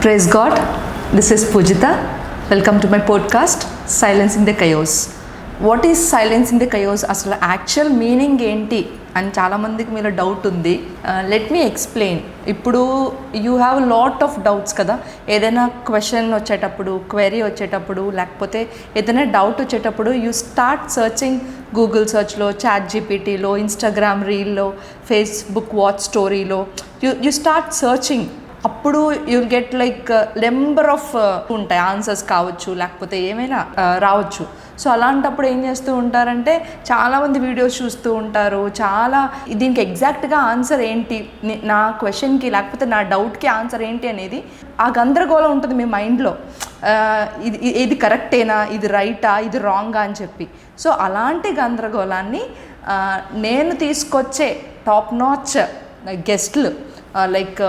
Praise God. This is Pujita. Welcome to my podcast, Silencing the Chaos. What is silencing the chaos? అసలు actual meaning ఏంటి అని చాలామందికి మీలో doubt ఉంది. Let me explain. ఇప్పుడు you have lot of doubts కదా, ఏదైనా question వచ్చేటప్పుడు, క్వెరీ వచ్చేటప్పుడు, లేకపోతే ఏదైనా డౌట్ వచ్చేటప్పుడు యూ స్టార్ట్ సర్చింగ్ గూగుల్ సర్చ్లో, చాట్ జీపీటీలో, ఇన్స్టాగ్రామ్ రీల్లో, ఫేస్బుక్ వాచ్ స్టోరీలో యూ స్టార్ట్ సర్చింగ్. అప్పుడు you'll get like number of ఉంటాయి, ఆన్సర్స్ కావచ్చు, లేకపోతే ఏమైనా రావచ్చు. సో అలాంటప్పుడు ఏం చేస్తూ ఉంటారంటే చాలామంది వీడియోస్ చూస్తూ ఉంటారు. దీనికి ఎగ్జాక్ట్గా ఆన్సర్ ఏంటి, నా క్వశ్చన్కి లేకపోతే నా డౌట్కి ఆన్సర్ ఏంటి అనేది ఆ గందరగోళం ఉంటుంది మీ మైండ్లో. ఇది కరెక్టేనా, ఇది రైటా, ఇది రాంగా అని చెప్పి. సో అలాంటి గందరగోళాన్ని నేను తీసుకొచ్చే టాప్ నాచ్ గెస్ట్లు, లైక్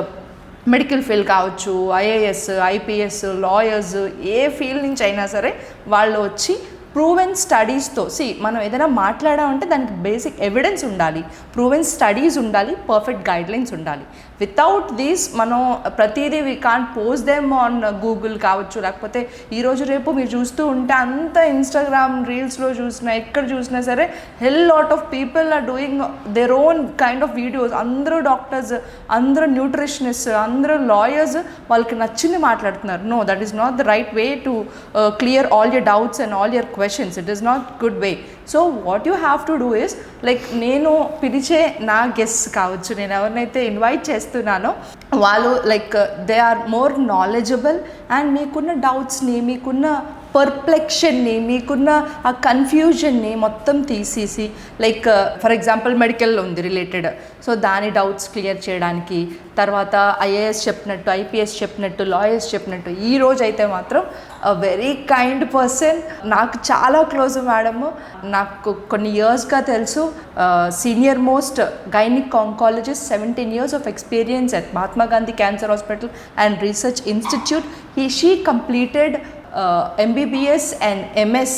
మెడికల్ ఫీల్డ్ కావచ్చు, ఐఏఎస్, ఐపీఎస్, లాయర్స్, ఏ ఫీల్డ్ నుంచి అయినా సరే వాళ్ళు వచ్చి ప్రూవెన్ స్టడీస్తో, మనం ఏదైనా మాట్లాడామంటే దానికి బేసిక్ ఎవిడెన్స్ ఉండాలి, ప్రూవెన్ స్టడీస్ ఉండాలి, పర్ఫెక్ట్ గైడ్లైన్స్ ఉండాలి. వితౌట్ దీస్ మనం ప్రతిదీ we can't post them on Google కావచ్చు, లేకపోతే ఈరోజు రేపు మీరు చూస్తూ ఉంటే అంత ఇన్స్టాగ్రామ్ రీల్స్లో చూసినా, ఎక్కడ చూసినా సరే hell lot of people are doing their own kind of videos. అందరూ డాక్టర్స్, అందరూ న్యూట్రిషనిస్ట్, అందరూ లాయర్స్ వాళ్ళకి నచ్చింది మాట్లాడుతున్నారు. No, that is not the right way to clear all your doubts and all your questions. It is not good way. So what you have to do is, like నేను పిలిచే నా guests కావచ్చు, నేను ఎవరినైతే invite చేస్తున్నానో వాళ్ళు like they are more knowledgeable and మీకున్న డౌట్స్ని, మీకున్న పర్ప్లెక్షన్ని, మీకున్న ఆ కన్ఫ్యూజన్ని మొత్తం తీసేసి, లైక్ ఫర్ ఎగ్జాంపుల్ మెడికల్ ఉంది రిలేటెడ్, సో దాని డౌట్స్ క్లియర్ చేయడానికి, తర్వాత ఐఏఎస్ చెప్పినట్టు, ఐపీఎస్ చెప్పినట్టు, లాయర్స్ చెప్పినట్టు. ఈరోజు అయితే మాత్రం వెరీ కైండ్ పర్సన్, నాకు చాలా క్లోజ్ మేడము, నాకు కొన్ని ఇయర్స్గా తెలుసు, senior most gynaec oncologist, 17 years of experience at Mahatma Gandhi Cancer Hospital and Research Institute. She completed MBBS and MS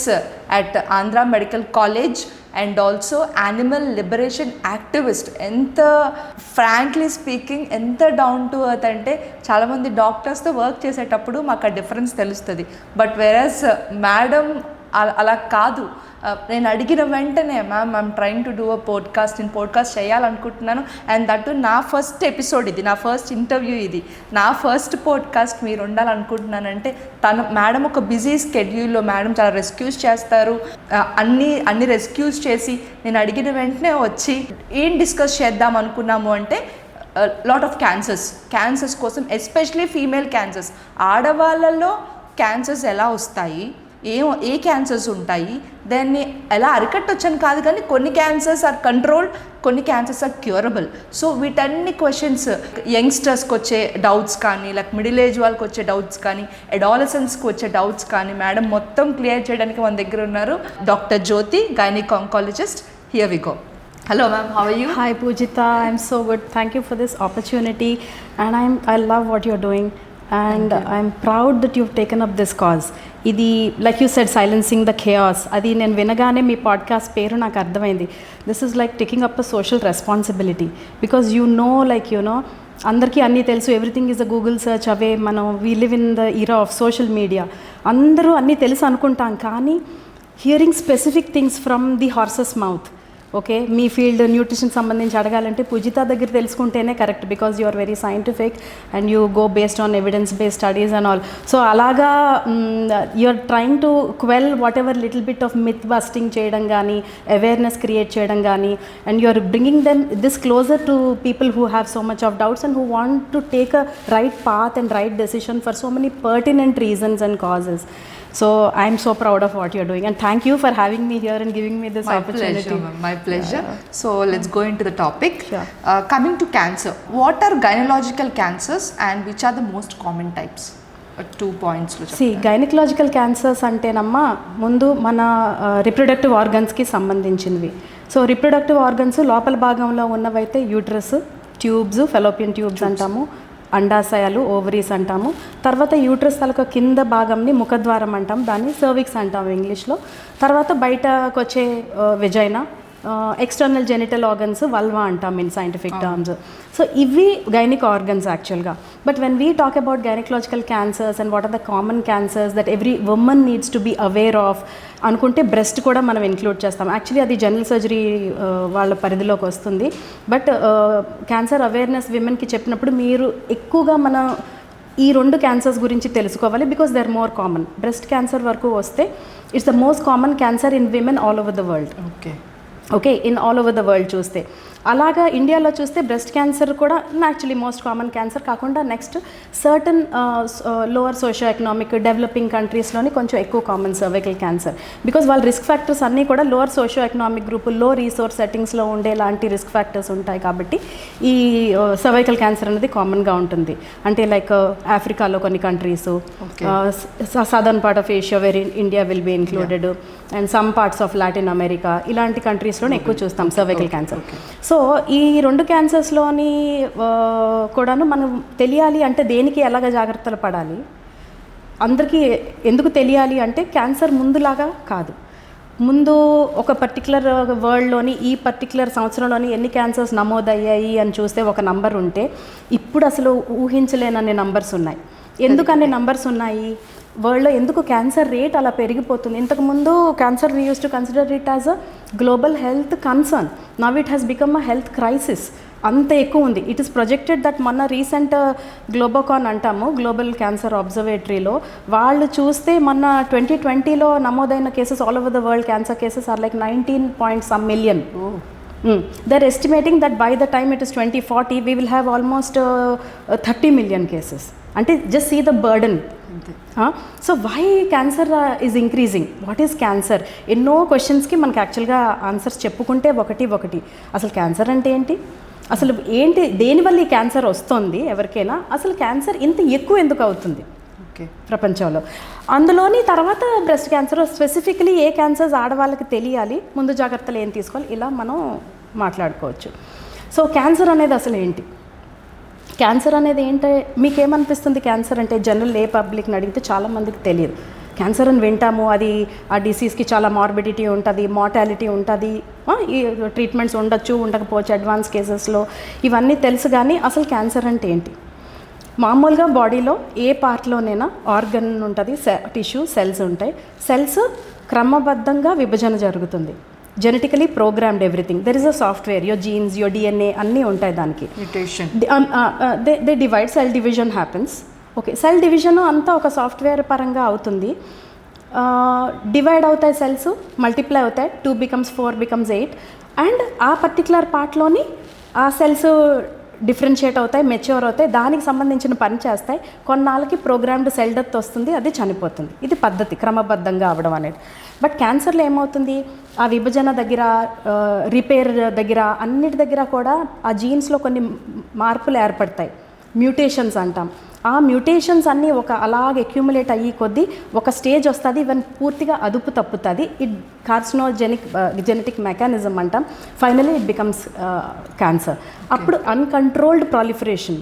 at Andhra Medical College and also animal liberation activist. ఎంత frankly speaking, ఎంత down to earth అంటే చాలామంది డాక్టర్స్తో work చేసేటప్పుడు మాకు ఆ difference తెలుస్తుంది. But వెరస్ madam అలా కాదు. నేను అడిగిన వెంటనే ma'am I'm trying to do a podcast, నేను పోడ్కాస్ట్ చేయాలనుకుంటున్నాను, అండ్ దట్ నా ఫస్ట్ ఎపిసోడ్ ఇది, నా ఫస్ట్ ఇంటర్వ్యూ ఇది, నా ఫస్ట్ పోడ్కాస్ట్ మీరు ఉండాలనుకుంటున్నానంటే మేడం ఒక బిజీ స్కెడ్యూల్లో మేడం చాలా రెస్క్యూస్ చేస్తారు. అన్ని రెస్క్యూస్ చేసి నేను అడిగిన వెంటనే వచ్చి ఏం డిస్కస్ చేద్దాం అనుకున్నాము అంటే లాట్ ఆఫ్ క్యాన్సర్స్ కోసం, ఎస్పెషలీ ఫీమేల్ క్యాన్సర్స్. ఆడవాళ్ళలో క్యాన్సర్స్ ఎలా వస్తాయి, ఏ క్యాన్సర్స్ ఉంటాయి, దాన్ని ఎలా అరికట్టొచ్చని కాదు, కానీ కొన్ని క్యాన్సర్స్ ఆర్ కంట్రోల్డ్, కొన్ని క్యాన్సర్స్ ఆర్ క్యూరబుల్. సో వీటన్ని క్వశ్చన్స్, యంగ్స్టర్స్కి వచ్చే డౌట్స్ కానీ, లైక్ మిడిల్ ఏజ్ వాళ్ళకి వచ్చే డౌట్స్ కానీ, అడాలసెంట్స్కి వచ్చే డౌట్స్ కానీ మేడం మొత్తం క్లియర్ చేయడానికి మన దగ్గర ఉన్నారు. Doctor Jyoti, gynaec oncologist. Here we go. Hello ma'am, how are you? Hi Pujita, I'm so good. Thank you for this opportunity, and I love what you're doing, and I'm proud that you've taken up this cause. ఇది like you said, silencing the chaos. అది నేను వినగానే మీ podcast పేరు నాకు అర్థమైంది. This is like taking up a social responsibility, because you know అందరికీ అన్నీ తెలుసు, everything is a Google search away. We live in the era of social media. అందరూ అన్నీ తెలుసు అనుకుంటాం, కానీ hearing specific things from the horse's mouth. Okay, మీ field nutrition సంబంధించి అడగాలంటే పూజిత దగ్గర తెలుసుకుంటేనే correct, because you are very scientific and you go based on evidence based studies and all. So అలాగా you are trying to quell whatever little bit of myth busting చేయడం కానీ, awareness create చేయడం కానీ, and you are bringing them this closer to people who have so much of doubts and who want to take a right path and right decision for so many pertinent reasons and causes. So I'm so proud of what you're doing, and thank you for having me here and giving me this opportunity. My pleasure. Yeah. So let's go into the topic. Sure. Coming to cancer, what are gynecological cancers and which are the most common types? 2 points. Gynecological cancers అంటేనమ్మా ముందు మన reproductive ఆర్గన్స్కి సంబంధించినవి. So reproductive organs లోపల భాగంలో ఉన్నవైతే uterus, tubes, fallopian tubes అంటాము, అండాశయాలు, ovaries అంటాము. తర్వాత uterus తలకు కింద భాగంని ముఖద్వారం అంటాం, దాన్ని సర్విక్స్ అంటాము ఇంగ్లీష్లో. తర్వాత బయటకు వచ్చే vagina, external genital organs vulva అంటాం ఇన్ సైంటిఫిక్ టర్మ్స్. సో ఇవి గైనిక్ ఆర్గన్స్ యాక్చువల్గా. But when we talk about gynaecological cancers and what are the common cancers that every woman needs to be aware of అనుకుంటే breast కూడా మనం include చేస్తాం. Actually అది general surgery వాళ్ళ పరిధిలోకి వస్తుంది. బట్ క్యాన్సర్ అవేర్నెస్ విమెన్కి చెప్పినప్పుడు మీరు ఎక్కువగా మన ఈ 2 క్యాన్సర్స్ గురించి తెలుసుకోవాలి, because they are more common. Breast cancer వరకు వస్తే it's the most common cancer in women all over the world. Okay, in all over the world చూస్తే. అలాగా ఇండియాలో చూస్తే బ్రెస్ట్ క్యాన్సర్ కూడా యాక్చువల్లీ మోస్ట్ కామన్ క్యాన్సర్ కాకుండా next certain lower socio economic developing కంట్రీస్లోని కొంచెం ఎక్కువ కామన్ సర్వైకల్ క్యాన్సర్. బికాజ్ వాళ్ళ రిస్క్ ఫ్యాక్టర్స్ అన్నీ కూడా lower socio economic group, low resource సెట్టింగ్స్లో ఉండే లాంటి రిస్క్ ఫ్యాక్టర్స్ ఉంటాయి. కాబట్టి ఈ సర్వైకల్ క్యాన్సర్ అనేది కామన్గా ఉంటుంది. అంటే లైక్ ఆఫ్రికాలో కొన్ని countries, southern part of Asia where India will be included, and some parts of Latin America, ఇలాంటి కంట్రీస్లోనే ఎక్కువ చూస్తాం సర్వైకల్ క్యాన్సర్. సో ఈ 2 క్యాన్సర్స్లోని కూడాను మనం తెలియాలి అంటే దేనికి ఎలాగ జాగ్రత్తలు పడాలి, అందరికీ ఎందుకు తెలియాలి అంటే క్యాన్సర్ ముందులాగా కాదు. ముందు ఒక పర్టికులర్ వరల్డ్లోని ఈ పర్టికులర్ సంవత్సరంలోని ఎన్ని క్యాన్సర్స్ నమోదయ్యాయి అని చూస్తే ఒక నంబర్ ఉంటే, ఇప్పుడు అసలు ఊహించలేనన్ని నంబర్స్ ఉన్నాయి. ఎందుకు అన్ని నంబర్స్ ఉన్నాయి? వరల్డ్లో ఎందుకు క్యాన్సర్ రేట్ అలా పెరిగిపోతుంది? ఇంతకుముందు cancer we use to consider it as a global health concern. Now it has become a health crisis. అంత ఎక్కువ ఉంది. ఇట్ ఈస్ ప్రొజెక్టెడ్ దట్ మొన్న రీసెంట్ గ్లోబోకాన్ అంటాము, గ్లోబల్ క్యాన్సర్ అబ్జర్వేటరీలో వాళ్ళు చూస్తే మొన్న 2020లో నమోదైన cases all over the world cancer cases are like 19 million. They're estimating that by the time it is 2040 we will have almost 30 million cases. అంటే just see the burden. So why cancer is increasing? What is cancer? ఎన్నో క్వశ్చన్స్కి మనకి యాక్చువల్గా answers చెప్పుకుంటే ఒకటి అసలు cancer అంటే ఏంటి, అసలు ఏంటి, దేనివల్ల ఈ క్యాన్సర్ వస్తుంది ఎవరికైనా, అసలు క్యాన్సర్ ఇంత ఎక్కువ ఎందుకు అవుతుంది ప్రపంచంలో, అందులోని తర్వాత బ్రెస్ట్ క్యాన్సర్ స్పెసిఫికలీ ఏ క్యాన్సర్స్ ఆడవాళ్ళకి తెలియాలి, ముందు జాగ్రత్తలు ఏం తీసుకోవాలి, ఇలా మనం మాట్లాడుకోవచ్చు. సో క్యాన్సర్ అనేది అసలు ఏంటి? క్యాన్సర్ అనేది ఏంటంటే మీకేమనిపిస్తుంది? క్యాన్సర్ అంటే జనరల్ ఏ పబ్లిక్ని అడిగితే చాలామందికి తెలియదు. క్యాన్సర్ అని వింటాము, అది ఆ డిసీజ్కి చాలా మార్బిడిటీ ఉంటుంది, మార్టాలిటీ ఉంటుంది, ఈ ట్రీట్మెంట్స్ ఉండొచ్చు ఉండకపోవచ్చు అడ్వాన్స్ కేసెస్లో, ఇవన్నీ తెలుసు. కానీ అసలు క్యాన్సర్ అంటే ఏంటి? మామూలుగా బాడీలో ఏ పార్ట్లోనైనా ఆర్గన్ ఉంటుంది, టిష్యూ, సెల్స్ ఉంటాయి. సెల్స్ క్రమబద్ధంగా విభజన జరుగుతుంది. Genetically programmed everything. There is a software, your jeans, your DNA అన్నీ ఉంటాయి దానికి. They divide, cell division happens. Okay, cell division అంతా ఒక సాఫ్ట్వేర్ పరంగా అవుతుంది. డివైడ్ అవుతాయి సెల్స్, మల్టిప్లై అవుతాయి, 2 becomes 4 becomes 8, అండ్ ఆ పర్టికులర్ పార్ట్లోని ఆ సెల్స్ డిఫరెన్షియేట్ అవుతాయి, మెచ్యూర్ అవుతాయి, దానికి సంబంధించిన పని చేస్తాయి. కొన్నాళ్ళకి ప్రోగ్రామ్డ్ సెల్ డెత్ వస్తుంది, అది చనిపోతుంది. ఇది పద్ధతి, క్రమబద్ధంగా అవ్వడం అనేది. బట్ క్యాన్సర్లో ఏమవుతుంది? ఆ విభజన దగ్గర, రిపేర్ దగ్గర, అన్నిటి దగ్గర కూడా ఆ జీన్స్లో కొన్ని మార్పులు ఏర్పడతాయి, మ్యూటేషన్స్ అంటాం. ఆ మ్యూటేషన్స్ అన్నీ అలాగే అక్యూములేట్ అయ్యి కొద్దీ ఒక స్టేజ్ వస్తుంది, ఈవెన్ పూర్తిగా అదుపు తప్పుతుంది. ఇట్ జెనెటిక్ మెకానిజం అంటాం. Finally it becomes cancer. అప్పుడు అన్కంట్రోల్డ్ ప్రాలిఫరేషన్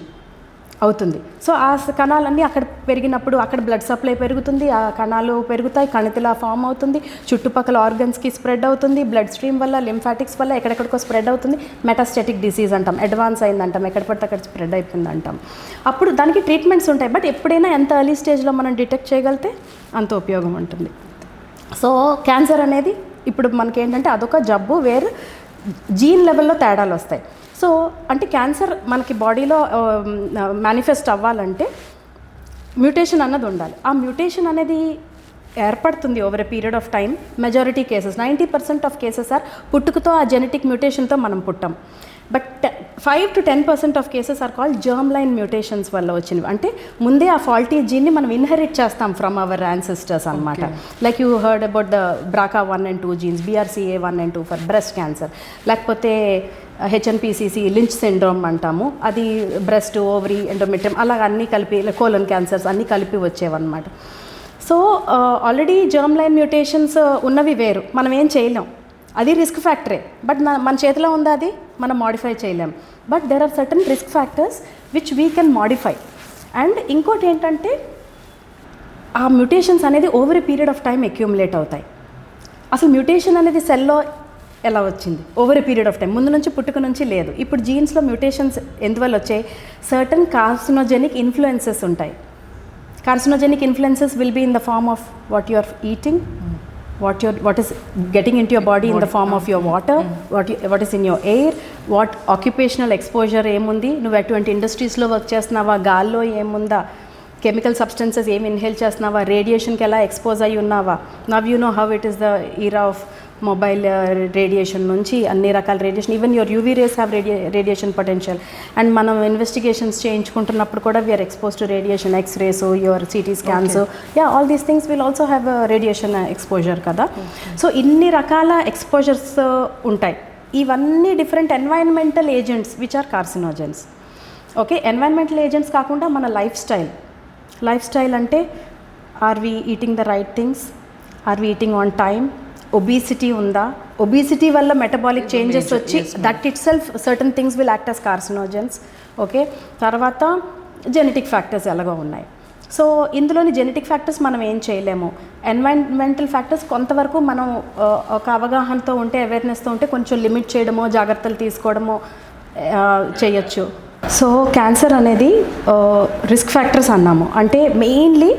అవుతుంది. సో ఆ కణాలన్నీ అక్కడ పెరిగినప్పుడు అక్కడ బ్లడ్ సప్లై పెరుగుతుంది, ఆ కణాలు పెరుగుతాయి, కణితిలా ఫామ్ అవుతుంది, చుట్టుపక్కల ఆర్గన్స్కి స్ప్రెడ్ అవుతుంది, బ్లడ్ స్ట్రీమ్ వల్ల, లింఫాటిక్స్ వల్ల ఎక్కడెక్కడికో స్ప్రెడ్ అవుతుంది. మెటాస్టాటిక్ డిసీజ్ అంటాం, అడ్వాన్స్ అయిందంటాం, ఎక్కడ పడితే అక్కడ స్ప్రెడ్ అయిపోయింది అంటాం. అప్పుడు దానికి ట్రీట్మెంట్స్ ఉంటాయి. బట్ ఎప్పుడైనా ఎంత ఎర్లీ స్టేజ్లో మనం డిటెక్ట్ చేయగలిగితే అంత ఉపయోగం ఉంటుంది. సో క్యాన్సర్ అనేది ఇప్పుడు మనకేంటంటే అదొక జబ్బు వేరు జీన్ లెవెల్లో తేడాలు వస్తాయి. సో అంటే క్యాన్సర్ మనకి బాడీలో మేనిఫెస్ట్ అవ్వాలంటే మ్యూటేషన్ అన్నది ఉండాలి. ఆ మ్యూటేషన్ అనేది ఏర్పడుతుంది over a period of time. Majority cases 90% of cases are పుట్టుకతో ఆ జెనెటిక్ మ్యూటేషన్తో మనం పుట్టాం. But 5 to 10% of cases are called germ line mutations వల్ల వచ్చినవి. అంటే ముందే ఆ ఫాల్టీ జీన్ని మనం ఇన్హెరిట్ చేస్తాం ఫ్రమ్ అవర్ యాన్సెస్టర్స్ అనమాట. Like you heard about the BRCA1 and 2 jeans, BRCA1 and 2 for breast cancer. లేకపోతే HNPCC లించ్ సిండ్రోమ్ అంటాము, అది బ్రెస్ట్, ఓవరీ, ఎండోమెట్రియం, అలాగ అన్నీ కలిపి, కోలన్ క్యాన్సర్స్ అన్నీ కలిపి వచ్చేవన్నమాట. So already germ line mutations ఉన్నవి వేరు, మనం ఏం చేయలేం, అది రిస్క్ ఫ్యాక్టరే. బట్ మన చేతిలో ఉందా, అది మనం మాడిఫై చేయలేం. But there are certain risk factors which we can modify. And ఇంకోటి ఏంటంటే ఆ మ్యూటేషన్స్ అనేది over a period of time accumulate అవుతాయి. అసలు మ్యూటేషన్ అనేది సెల్లో ఎలా వచ్చింది over a period of time, ముందు నుంచి పుట్టుక నుంచి లేదు. ఇప్పుడు జీన్స్లో మ్యూటేషన్స్ ఎందువల్ల వచ్చాయి? సర్టన్ కార్సినోజెనిక్ ఇన్ఫ్లుయెన్సెస్ ఉంటాయి. Carcinogenic influences will be in the form of what you are eating, what is getting into your body in the form of your water, what is in your air, what occupational exposure ఏముంది, నువ్వు ఎటువంటి ఇండస్ట్రీస్లో work చేస్తున్నావా, గాల్లో ఏముందా, chemical substances ఏమి inhale చేస్తున్నావా, రేడియేషన్కి ఎలా expose అయ్యి ఉన్నావా. Now you know how it is the era of mobile radiation నుంచి అన్ని రకాల radiation, even your UV rays have radiation potential. And మనం ఇన్వెస్టిగేషన్స్ చేయించుకుంటున్నప్పుడు కూడా we're expose to radiation, x rays, your CT scans, all these things will also have radiation exposure కదా. So ఇన్ని రకాల exposures ఉంటాయి. ఇవన్నీ different environmental agents which are carcinogens. Okay, environmental agents కాకుండా మన లైఫ్ స్టైల్ అంటే are we eating the right things, are we eating on time, obesity ఉందా, obesity వల్ల మెటబాలిక్ చేంజెస్ వచ్చి that itself certain things will act as carcinogens. Okay, తర్వాత genetic factors ఎలాగో ఉన్నాయి. So ఇందులోని జెనెటిక్ ఫ్యాక్టర్స్ మనం ఏం చేయలేము. ఎన్వైరన్మెంటల్ ఫ్యాక్టర్స్ కొంతవరకు మనం ఒక అవగాహనతో ఉంటే, అవేర్నెస్తో ఉంటే కొంచెం లిమిట్ చేయడమో, జాగ్రత్తలు తీసుకోవడమో చేయొచ్చు. సో క్యాన్సర్ అనేది రిస్క్ ఫ్యాక్టర్స్ అన్నాము. అంటే మెయిన్లీ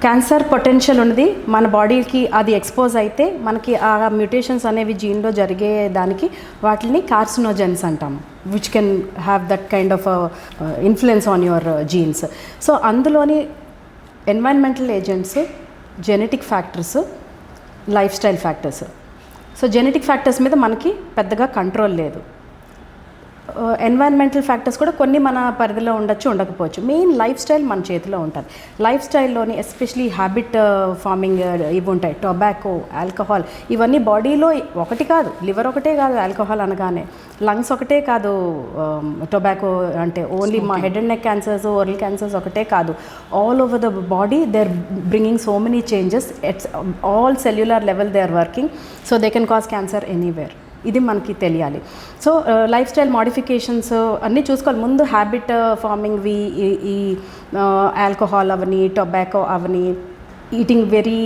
క్యాన్సర్ పొటెన్షియల్ ఉన్నది మన బాడీకి, అది ఎక్స్పోజ్ అయితే మనకి ఆ మ్యూటేషన్స్ అనేవి జీన్లో జరిగే దానికి వాటిని కార్సినోజెన్స్ అంటాము, which can have that kind of influence on your genes. So అందులోని environmental agents, genetic factors, life style factors. So genetic factors మీద మనకి పెద్దగా కంట్రోల్ లేదు. ఎన్వైరన్మెంటల్ ఫ్యాక్టర్స్ కూడా కొన్ని మన పరిధిలో ఉండొచ్చు, ఉండకపోవచ్చు. మెయిన్ లైఫ్ స్టైల్ మన చేతిలో ఉంటుంది. లైఫ్ స్టైల్లోని ఎస్పెషలీ హ్యాబిట్ ఫార్మింగ్ ఇవి ఉంటాయి, టొబాకో, ఆల్కహాల్, ఇవన్నీ బాడీలో ఒకటి కాదు, లివర్ ఒకటే కాదు ఆల్కహాల్ అనగానే, లంగ్స్ ఒకటే కాదు టొబాకో అంటే, ఓన్లీ మా head and neck cancers, oral cancers ఒకటే కాదు, all over the body they are bringing so many changes, it's all cellular level they are working, so they can cause cancer anywhere. ఇది మనకి తెలియాలి. So life style modifications అన్నీ చూసుకోవాలి. ముందు habit ఫార్మింగ్వి, ఈ alcohol Avani, tobacco Avani, eating very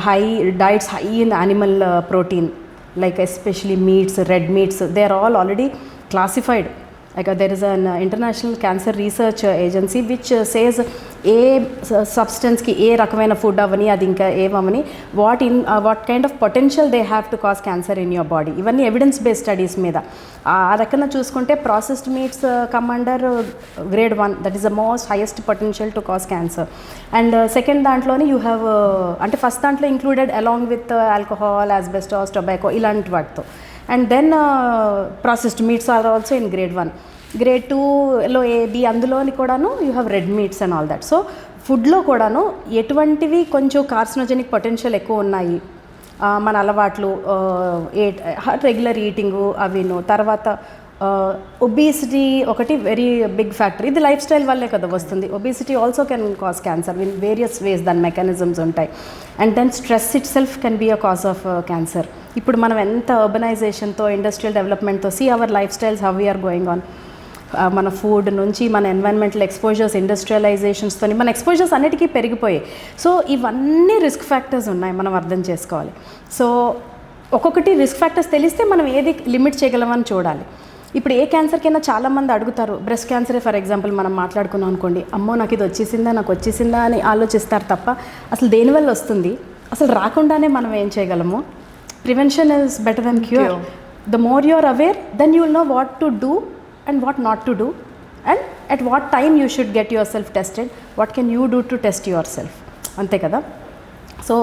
high diets high in animal protein, like especially meats, red meats, they are all already classified. Like there is an international cancer research agency which says ఏ సబ్స్టెన్స్కి ఏ రకమైన food అవని, అది ఇంకా ఏమని, what kind of potential they have to cause cancer in your body. ఇవన్నీ evidence based studies మీద. ఆ రకంగా చూసుకుంటే processed meats come under grade 1, that is the most highest potential to cause cancer. And second దాంట్లోని you have, అంటే first దాంట్లో included along with alcohol, asbestos, tobacco ఇలాంటి వాటితో. And then processed meats are also in grade 1. Grade 2లో ఏది, అందులోని కూడాను you have red meats and all that. So ఫుడ్లో కూడాను ఎటువంటివి కొంచెం కార్సినోజెనిక్ పొటెన్షియల్ ఎక్కువ ఉన్నాయి, మన అలవాట్లు, రెగ్యులర్ ఈటింగు అవిను, తర్వాత ఒబీసిటీ ఒకటి వెరీ బిగ్ ఫ్యాక్టర్. ఇది లైఫ్ స్టైల్ వల్లే కదా వస్తుంది. Obesity also can cause cancer in various ways, దాని మెకానిజమ్స్ ఉంటాయి. And then stress itself can be a cause of cancer. ఇప్పుడు మనం ఎంత అర్బనైజేషన్తో, ఇండస్ట్రియల్ డెవలప్మెంట్తో, see our life styles how we're going on. మన ఫుడ్ నుంచి, మన ఎన్వైరన్మెంటల్ ఎక్స్పోజర్స్, ఇండస్ట్రియలైజేషన్స్తో మన ఎక్స్పోజర్స్ అన్నిటికీ పెరిగిపోయాయి. సో ఇవన్నీ రిస్క్ ఫ్యాక్టర్స్ ఉన్నాయి, మనం అర్థం చేసుకోవాలి. సో ఒక్కొక్కటి రిస్క్ ఫ్యాక్టర్స్ తెలిస్తే మనం ఏది లిమిట్ చేయగలమని చూడాలి. ఇప్పుడు ఏ క్యాన్సర్కైనా చాలామంది అడుగుతారు, బ్రెస్ట్ క్యాన్సరే ఫర్ ఎగ్జాంపుల్ మనం మాట్లాడుకున్నాం అనుకోండి, అమ్మో నాకు ఇది వచ్చేసిందా అని ఆలోచిస్తారు తప్ప అసలు దేనివల్ల వస్తుంది, అసలు రాకుండానే మనం ఏం చేయగలము. Prevention is better than cure. The more you are aware, then you will know what to do and what not to do, and at what time you should get yourself tested, what can you do to test yourself, ante kada. So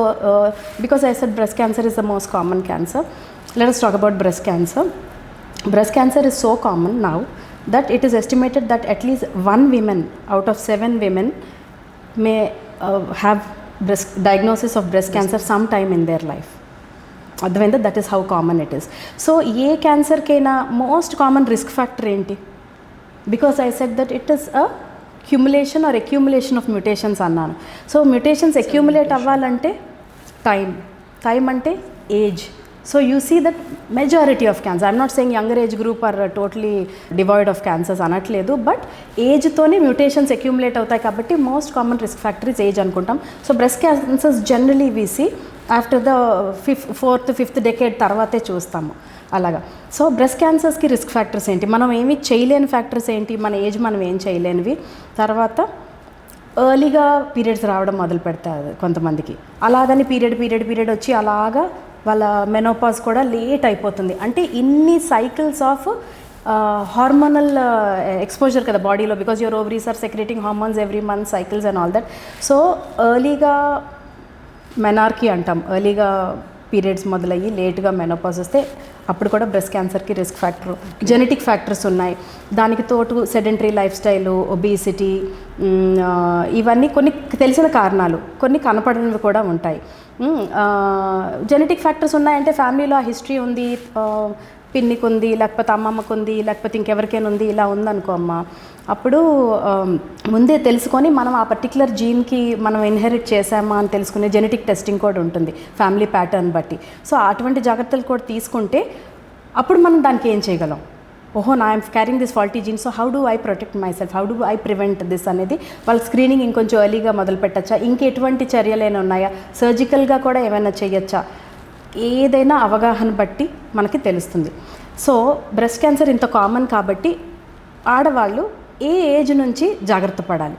because I said breast cancer is the most common cancer, let us talk about breast cancer. Breast cancer is so common now that it is estimated that at least 1 woman out of 7 women may have diagnosis of breast cancer sometime in their life. అర్థమైందా? That is how common it is. So ఏ క్యాన్సర్కైనా most common risk factor ఏంటి? Because I said that it is a cumulation or accumulation of mutations అన్నాను. So mutations accumulate అవ్వాలంటే time అంటే age. So you see that majority of cancer, I'm not saying younger age group are totally devoid of cancers అనట్లేదు, but ఏజ్తోనే mutations accumulate అవుతాయి కాబట్టి most common risk factor is age అనుకుంటాం. So breast cancers generally we see after the 4th, 5th decade తర్వాతే చూస్తాము. అలాగా. So breast క్యాన్సర్స్కి risk factors ఏంటి, మనం ఏమి చేయలేని ఫ్యాక్టర్స్ ఏంటి, మన ఏజ్ మనం ఏం చేయలేనివి, తర్వాత ఎర్లీగా పీరియడ్స్ రావడం మొదలు పెడతారు కొంతమందికి, అలాగని పీరియడ్ వచ్చి అలాగా వాళ్ళ మెనోపాజ్ కూడా లేట్ అయిపోతుంది. అంటే ఇన్ని సైకిల్స్ ఆఫ్ హార్మోనల్ ఎక్స్పోజర్ కదా బాడీలో, because your ovaries are secreting hormones every month cycles and all that. So ఎర్లీగా మెనార్కీ అంటాం, ఎర్లీగా పీరియడ్స్ మొదలయ్యి లేట్గా మెనోపాజ్ వస్తే అప్పుడు కూడా బ్రెస్ట్ క్యాన్సర్కి రిస్క్ ఫ్యాక్టర్. జెనెటిక్ ఫ్యాక్టర్స్ ఉన్నాయి, దానికి తోటు సెడెంటరీ లైఫ్ స్టైలు, ఒబీసిటీ, ఇవన్నీ కొన్ని తెలిసిన కారణాలు, కొన్ని కనపడనివి కూడా ఉంటాయి. జెనెటిక్ ఫ్యాక్టర్స్ ఉన్నాయంటే ఫ్యామిలీలో ఆ హిస్టరీ ఉంది, పిన్నికి ఉంది, లేకపోతే అమ్మమ్మకు ఉంది, లేకపోతే ఇంకెవరికైనా ఉంది, ఇలా ఉందనుకో అమ్మ, అప్పుడు ముందే తెలుసుకొని మనం ఆ పర్టికులర్ జీన్కి మనం ఇన్హెరిట్ చేసామా అని తెలుసుకునే జెనెటిక్ టెస్టింగ్ కూడా ఉంటుంది ఫ్యామిలీ ప్యాటర్న్ బట్టి. సో అటువంటి జాగ్రత్తలు కూడా తీసుకుంటే అప్పుడు మనం దానికి ఏం చేయగలం, ఓహో నా I'm carrying this faulty gene, so how do I protect myself, how do I prevent this అనేది వాళ్ళ స్క్రీనింగ్ ఇంకొంచెం ఎర్లీగా మొదలు పెట్టచ్చా, ఇంకెటువంటి చర్యలైనా ఉన్నాయా, సర్జికల్గా కూడా ఏమైనా చేయొచ్చా, ఏదైనా అవగాహన బట్టి మనకి తెలుస్తుంది. సో బ్రెస్ట్ క్యాన్సర్ ఇంత కామన్ కాబట్టి ఆడవాళ్ళు ఏ ఏజ్ నుంచి జాగ్రత్త పడాలి,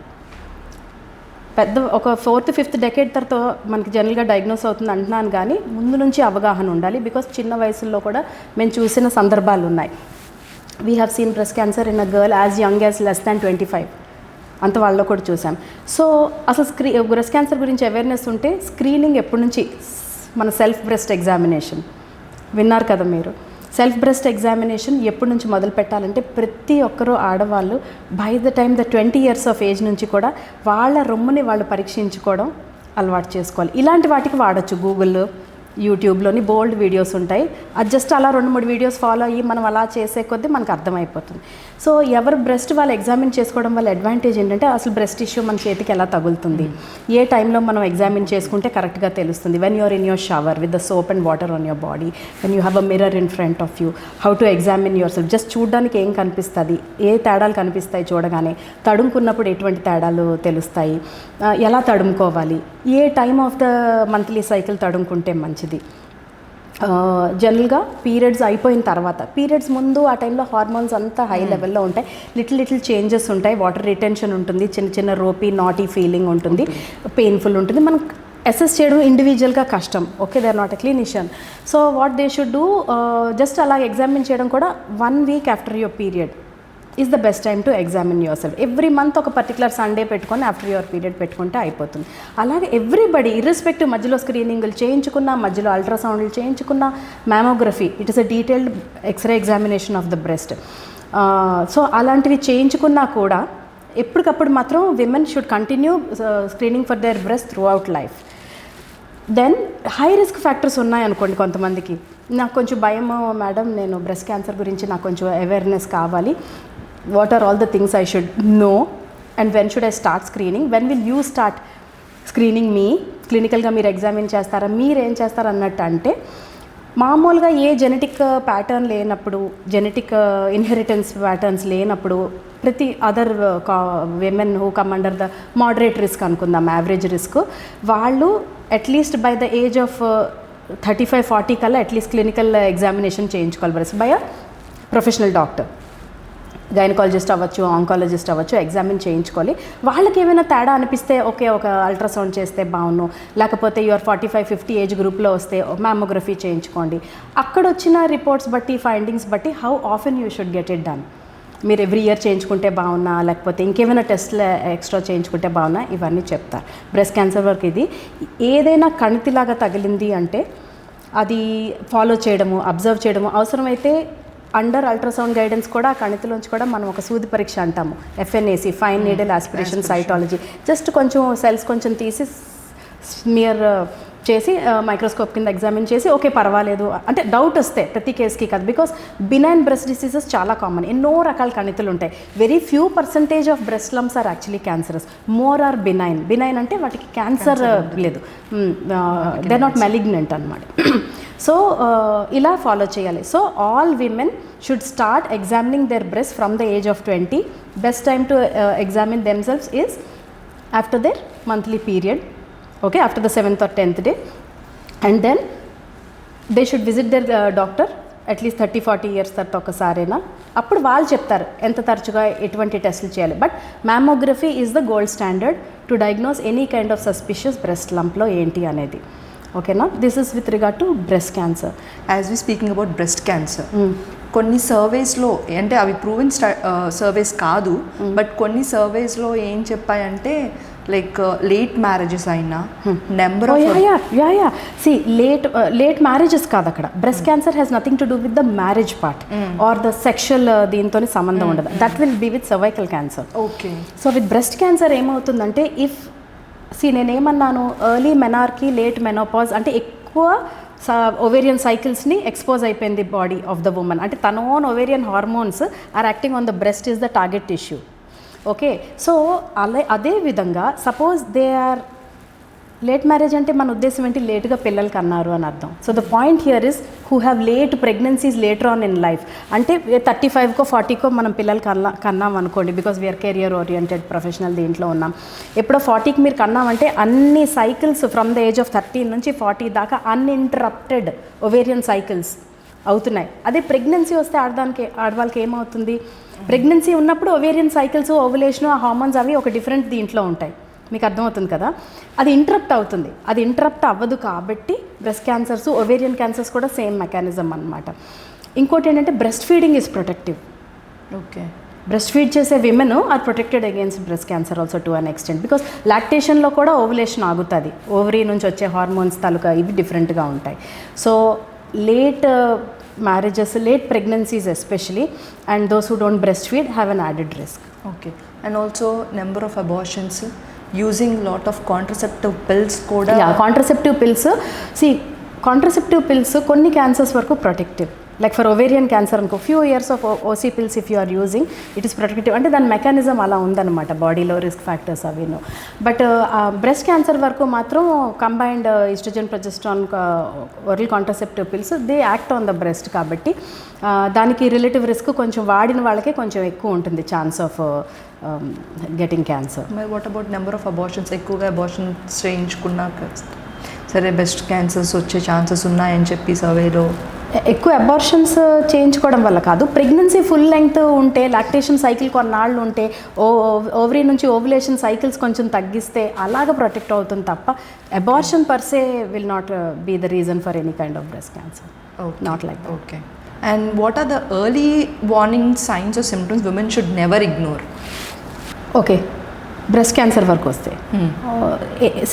పెద్ద ఒక 4th 5th డెకేడ్ తర్వాత మనకి జనరల్గా డయాగ్నోస్ అవుతుంది అంటున్నాను, కానీ ముందు నుంచి అవగాహన ఉండాలి. బికాస్ చిన్న వయసుల్లో కూడా మేము చూసిన సందర్భాలు ఉన్నాయి. We have seen breast cancer in a girl as young as less than 25, అంత వాళ్ళలో కూడా చూసాం. సో అసలు బ్రెస్ట్ క్యాన్సర్ గురించి అవేర్నెస్ ఉంటే స్క్రీనింగ్ ఎప్పటి నుంచి, మన సెల్ఫ్ బ్రెస్ట్ ఎగ్జామినేషన్ విన్నారు కదా మీరు, సెల్ఫ్ బ్రెస్ట్ ఎగ్జామినేషన్ ఎప్పటి నుంచి మొదలు పెట్టాలంటే ప్రతి ఒక్కరూ ఆడవాళ్ళు by the time the 20 years of age నుంచి కూడా వాళ్ళ రొమ్ముని వాళ్ళు పరీక్షించుకోవడం అలవాటు చేసుకోవాలి. ఇలాంటి వాటికి వాడచ్చు, గూగుల్, యూట్యూబ్లోని బోల్డ్ వీడియోస్ ఉంటాయి, అది జస్ట్ అలా 2-3 వీడియోస్ ఫాలో అయ్యి మనం అలా చేసే కొద్దీ మనకు అర్థమైపోతుంది. సో ఎవరు బ్రెస్ట్ వాళ్ళు ఎగ్జామిన్ చేసుకోవడం వల్ల అడ్వాంటేజ్ ఏంటంటే అసలు బ్రెస్ట్ ఇష్యూ మన చేతికి ఎలా తగులుతుంది, ఏ టైంలో మనం ఎగ్జామిన్ చేసుకుంటే కరెక్ట్గా తెలుస్తుంది. When you're in your shower with the soap and water on your body, when you have a mirror in front of you, how to examine yourself, just చూడడానికి ఏం కనిపిస్తుంది, ఏ తేడాలు కనిపిస్తాయి చూడగానే, తడుముకున్నప్పుడు ఎటువంటి తేడాలు తెలుస్తాయి, ఎలా తడుముకోవాలి, ఏ time of the monthly cycle తడుముకుంటే మంచిది. జనరల్గా పీరియడ్స్ అయిపోయిన తర్వాత, పీరియడ్స్ ముందు ఆ టైంలో హార్మోన్స్ అంతా హై లెవెల్లో ఉంటాయి, లిటిల్ చేంజెస్ ఉంటాయి, వాటర్ రిటెన్షన్ ఉంటుంది, చిన్న రోపీ నాటీ ఫీలింగ్ ఉంటుంది, పెయిన్ఫుల్ ఉంటుంది, మనం అసెస్ చేయడం ఇండివిజువల్గా కష్టం. Okay, they are not a clinician. So what they should do, just అలా ఎగ్జామిన్ చేయడం కూడా 1 week after your period is the best time to examine yourself. Every month ఒక పర్టికులర్ సండే పెట్టుకొని ఆఫ్టర్ యువర్ పీరియడ్ పెట్టుకుంటే అయిపోతుంది. అలాగే everybody irrespective మధ్యలో స్క్రీనింగ్లు చేయించుకున్న, మధ్యలో అల్ట్రాసౌండ్లు చేయించుకున్న, mammography, it is a detailed x ray examination of the breast. So అలాంటివి చేయించుకున్నా కూడా ఎప్పటికప్పుడు మాత్రం women should continue screening for their breast throughout life. Then high risk factors ఉన్నాయనుకోండి, కొంతమందికి నాకు కొంచెం భయము మేడం, నేను బ్రెస్ట్ క్యాన్సర్ గురించి నాకు కొంచెం అవేర్నెస్ కావాలి, what are all the things I should know and when should I start screening, when will you start screening me, క్లినికల్గా మీరు ఎగ్జామిన్ చేస్తారా, మీరేం చేస్తారు అన్నట్టు. అంటే మామూలుగా ఏ జెనెటిక్ ప్యాటర్న్ లేనప్పుడు, జెనెటిక్ ఇన్హెరిటెన్స్ ప్యాటర్న్స్ లేనప్పుడు, ప్రతి other women who come under the moderate risk అనుకుందాం, యావరేజ్ రిస్క్, వాళ్ళు at least by the age of 35-40 కల్లా అట్లీస్ట్ క్లినికల్ ఎగ్జామినేషన్ చేయించుకోవాలి breast by a professional doctor, gynaecologist అవ్వచ్చు, ఆంకాలజిస్ట్ అవ్వచ్చు, ఎగ్జామిన్ చేయించుకోవాలి. వాళ్ళకి ఏమైనా తేడా అనిపిస్తే ఓకే, ఒక అల్ట్రాసౌండ్ చేస్తే బాగున్ను, లేకపోతే యువర్ 45-50 ఏజ్ గ్రూప్లో వస్తే మ్యామోగ్రఫీ చేయించుకోండి. అక్కడ వచ్చిన రిపోర్ట్స్ బట్టి, ఫైండింగ్స్ బట్టి how often you should get it done, మీరు ఎవ్రీ ఇయర్ చేయించుకుంటే బాగున్నా, లేకపోతే ఇంకేమైనా టెస్ట్లు ఎక్స్ట్రా చేయించుకుంటే బాగున్నా, ఇవన్నీ చెప్తారు. బ్రెస్ట్ క్యాన్సర్ వరకు ఇది ఏదైనా కణితిలాగా తగిలింది అంటే అది ఫాలో చేయడము, అబ్జర్వ్ చేయడము, అవసరమైతే అండర్ అల్ట్రాసౌండ్ గైడెన్స్ కూడా ఆ కణితిలోంచి కూడా మనం ఒక సూది పరీక్ష అంటాము, FNAC, fine needle aspiration cytology, just కొంచెం సెల్స్ కొంచెం తీసి స్మియర్ చేసి మైక్రోస్కోప్ కింద ఎగ్జామిన్ చేసి ఓకే పర్వాలేదు అంటే డౌట్ వస్తే, ప్రతి కేసుకి కాదు, బికాస్ బినైన్ బ్రెస్ట్ డిసీజెస్ చాలా కామన్, ఎన్నో రకాల కణితులు ఉంటాయి. Very few % of breast lumps are actually cancerous, more are benign అంటే వాటికి క్యాన్సర్ లేదు, దే ఆర్ నాట్ మెలిగ్నెంట్ అనమాట. సో ఇలా ఫాలో చేయాలి. So all women should start examining their breast from the age of 20. Best time to examine themselves is after their monthly period, okay, after the 7th or 10th day, and then they should visit their doctor at least 30-40 years తర్వాత ఒకసారైనా, అప్పుడు వాళ్ళు చెప్తారు ఎంత తరచుగా ఎటువంటి టెస్టులు చేయాలి. But mammography is the gold standard to diagnose any kind of suspicious breast లంప్లో ఏంటి అనేది. ఓకేనా, this is with regard to breast cancer. As we speaking about breast cancer, కొన్ని సర్వేస్లో, అంటే అవి ప్రూవెన్ సర్వేస్ కాదు, బట్ కొన్ని సర్వేస్లో ఏం చెప్పాయంటే లైక్ లేట్ మ్యారేజెస్ అయినా నెంబర్ లేట్ మ్యారేజెస్ కాదు అక్కడ. Breast cancer has nothing to do with the marriage part or the sexual దీంతో సంబంధం ఉండదు. That will be with cervical cancer. Okay. So with breast cancer ఏమవుతుందంటే, ఇఫ్ నేనేమన్నాను, early menarche, late menopause అంటే ఎక్కువ ovarian సైకిల్స్ని ఎక్స్పోజ్ అయిపోయింది body of the woman. అంటే తన own ovarian hormones are acting on the breast is the target tissue. Okay, so అదే విధంగా suppose they are late marriage అంటే మన ఉద్దేశం ఏంటి, లేట్గా పిల్లలు కన్నారు అని అర్థం. So the point here is who have late pregnancies later on in life. అంటే 35కో 40కో మనం పిల్లలు కన్నాం అనుకోండి, because we're career oriented professional దీంట్లో ఉన్నాం. ఎప్పుడో 40కి మీరు కన్నామంటే అన్ని cycles from the age of 30 నుంచి 40 దాకా అన్ఇంటరప్టెడ్ ఓవేరియన్ సైకిల్స్ అవుతున్నాయి. అదే ప్రెగ్నెన్సీ వస్తే ఆడవాళ్ళకి ఏమవుతుంది, ప్రెగ్నెన్సీ ఉన్నప్పుడు ఓవేరియన్ సైకిల్స్, ఓవులేషన్, ఆ హార్మోన్స్ అవి ఒక డిఫరెంట్ దీంట్లో ఉంటాయి. మీకు అర్థమవుతుంది కదా, అది ఇంటరప్ట్ అవుతుంది. అది ఇంటరప్ట్ అవ్వదు కాబట్టి బ్రెస్ట్ క్యాన్సర్స్, ఓవేరియన్ క్యాన్సర్స్ కూడా సేమ్ మెకానిజం అనమాట. ఇంకోటి ఏంటంటే breast feeding is protective. Okay, breast feed చేసే women are protected against breast cancer also to an extent, because లాక్టేషన్లో కూడా ఓవులేషన్ ఆగుతుంది. ఓవరీ నుంచి వచ్చే హార్మోన్స్ తాలూకా ఇవి డిఫరెంట్గా ఉంటాయి. So late marriages, late pregnancies especially, and those who don't breastfeed have an added risk. Okay, and also number of abortions, using lot of contraceptive pills kuda. Yeah, contraceptive pills, see contraceptive pills konni cancers varaku protective. Like for ovarian cancer anko few years of OC pills if you are using, it is protective. Ante dan mechanism ala undannamata, body lo risk factors avino. But breast cancer varaku matram combined estrogen progesterone oral contraceptive pills, they act on the breast kabatti daniki relative risk koncham vaadina vallake koncham ekku untundi chance of getting cancer. What about number of abortions? ఎక్కువగా abortions చేయించుకున్నాక సరే breast cancers వచ్చే chances ఉన్నాయని చెప్పి సర్వేలో. ఎక్కువ abortions చేయించుకోవడం వల్ల కాదు, ప్రెగ్నెన్సీ ఫుల్ లెంగ్త్ ఉంటే, లాక్టేషన్ సైకిల్ కొన్నాళ్ళు ఉంటే, ఓవరీ నుంచి ఓవులేషన్ సైకిల్స్ కొంచెం తగ్గిస్తే అలాగ ప్రొటెక్ట్ అవుతుంది తప్ప abortion per se will not be the reason for any kind of breast cancer. Not like that. Okay, and what are the early warning signs or symptoms women should never ignore? Okay, breast cancer వరకు వస్తే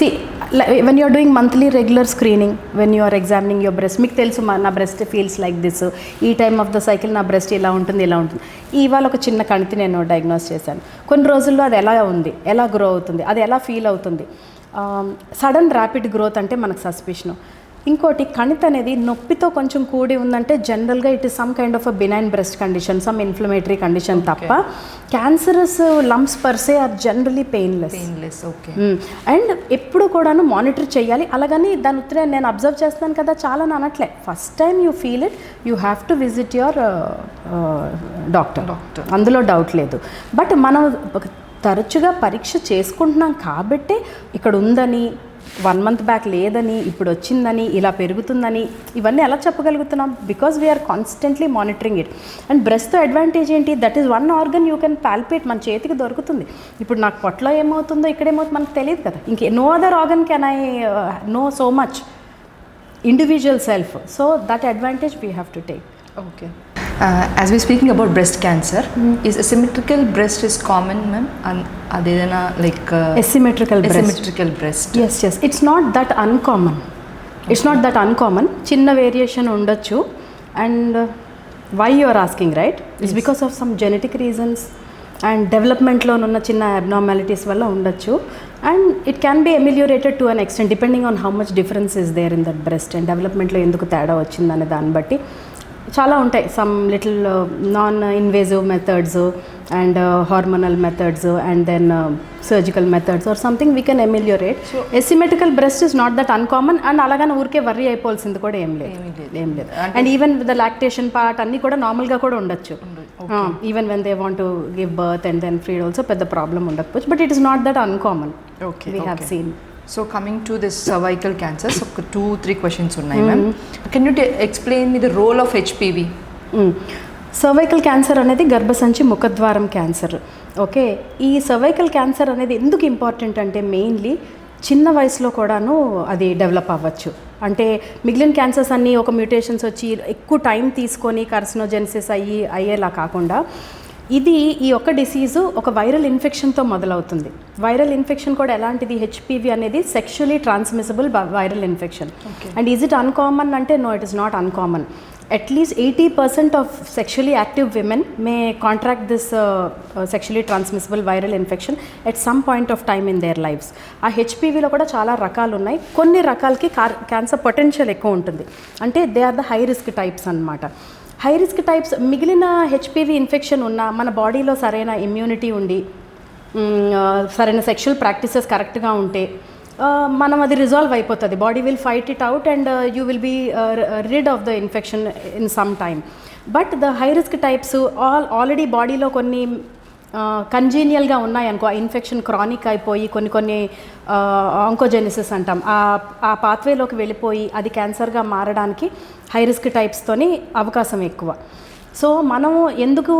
see when you are doing monthly regular screening, when you are examining your breast, మీకు తెలుసు నా breast feels like this, ఈ time of the cycle నా breast ఇలా ఉంటుంది ఇలా ఉంటుంది. ఇవాళ ఒక చిన్న కణితి నేను డయాగ్నోస్ చేశాను. కొన్ని రోజుల్లో అది ఎలా ఉంది, ఎలా గ్రో అవుతుంది, అది ఎలా ఫీల్ అవుతుంది. సడన్ ర్యాపిడ్ గ్రోత్ అంటే మనకు సస్పిషను. ఇంకోటి కణితి అనేది నొప్పితో కొంచెం కూడి ఉందంటే జనరల్గా it is some kind of a benign breast condition, some inflammatory condition తప్ప cancerous lumps per se are generally painless. Okay, and ఎప్పుడు కూడాను మానిటర్ చేయాలి. అలాగని దాని ఉత్తరే నేను అబ్జర్వ్ చేస్తున్నాను కదా చాలా అనట్లే. First time you feel it, you have to visit your doctor, అందులో డౌట్ లేదు. బట్ మనం తరచుగా పరీక్ష చేసుకుంటున్నాం కాబట్టే ఇక్కడ ఉందని, 1 month బ్యాక్ లేదని, ఇప్పుడు వచ్చిందని, ఇలా పెరుగుతుందని ఇవన్నీ ఎలా చెప్పగలుగుతున్నాం? Because we're constantly monitoring it. And బ్రెస్ట్తో అడ్వాంటేజ్ ఏంటి, that is one organ you can palpate, మన చేతికి దొరుకుతుంది. ఇప్పుడు నాకు పొట్టలో ఏమవుతుందో ఇక్కడేమవుతుందో మనకు తెలియదు కదా. ఇంకే no other organ can I know so much individual self. So that advantage we have to take. Okay, as we speaking about breast cancer, is asymmetrical breast is common, ma'am? అదేదైనా like asymmetrical breast? Yes, it's not that uncommon. It's not that uncommon. చిన్న variation ఉండొచ్చు. And why you are asking, right? It's because of some genetic reasons and developmentలో ఉన్న చిన్న abnormalities వల్ల ఉండొచ్చు. And it can be ameliorated to an extent depending on how much difference is there in that breast and developmentలో ఎందుకు తేడా వచ్చిందనే దాన్ని బట్టి చాలా ఉంటాయి. Some little non invasive methods and hormonal methods and then surgical methods are something we can ameliorate. Asymmetrical breast is not that uncommon. And అలాగనే ఊరికే worry అయిపోవాల్సింది కూడా ఏం లేదు. And even with the lactation part అన్నీ కూడా నార్మల్గా కూడా ఉండొచ్చు. Even when they want to give birth and then feed also పెద్ద ప్రాబ్లమ్ ఉండకపోవచ్చు. But it is not that uncommon. Okay, we have seen. So coming to this cervical cancers ఒక 2-3 questions ఉన్నాయి ma'am. Can you explain me the role of HPV? Cervical cancer అనేది గర్భసంచి ముఖద్వారం cancer. Okay, ఈ cervical cancer అనేది ఎందుకు important అంటే mainly చిన్న వయసులో కూడాను అది డెవలప్ అవ్వచ్చు. అంటే మిగిలిన క్యాన్సర్స్ అన్నీ ఒక మ్యూటేషన్స్ వచ్చి ఎక్కువ టైం తీసుకొని కార్సినోజెనిసిస్ అయ్యేలా కాకుండా ఇది ఈ ఒక్క డిసీజు ఒక వైరల్ ఇన్ఫెక్షన్తో మొదలవుతుంది. వైరల్ ఇన్ఫెక్షన్ కూడా ఎలాంటిది? హెచ్పివి అనేది sexually transmissible viral infection. And is it uncommon అంటే no, it is not uncommon. At least 80% of sexually active women may contract this sexually transmissible viral infection at some point of time in their lives. ఆ హెచ్పివిలో కూడా చాలా రకాలు ఉన్నాయి. కొన్ని రకాలకి cancer potential ఎక్కువ ఉంటుంది. అంటే they are the high risk types అన్నమాట. హై రిస్క్ టైప్స్ మిగిలిన హెచ్పివి ఇన్ఫెక్షన్ ఉన్న మన బాడీలో సరైన ఇమ్యూనిటీ ఉండి సరైన సెక్షువల్ ప్రాక్టీసెస్ కరెక్ట్గా ఉంటే మనం అది రిజాల్వ్ అయిపోతుంది. Body will fight it out and you will be rid of the infection in some time. But the high risk types already బాడీలో కొన్ని కంజీనియల్గా ఉన్నాయనుకో, ఆ ఇన్ఫెక్షన్ క్రానిక్ అయిపోయి కొన్ని ఆంకోజెనిసిస్ అంటాం, ఆ పాత్వేలోకి వెళ్ళిపోయి అది క్యాన్సర్గా మారడానికి హై రిస్క్ టైప్స్తోని అవకాశం ఎక్కువ. సో మనం ఎందుకు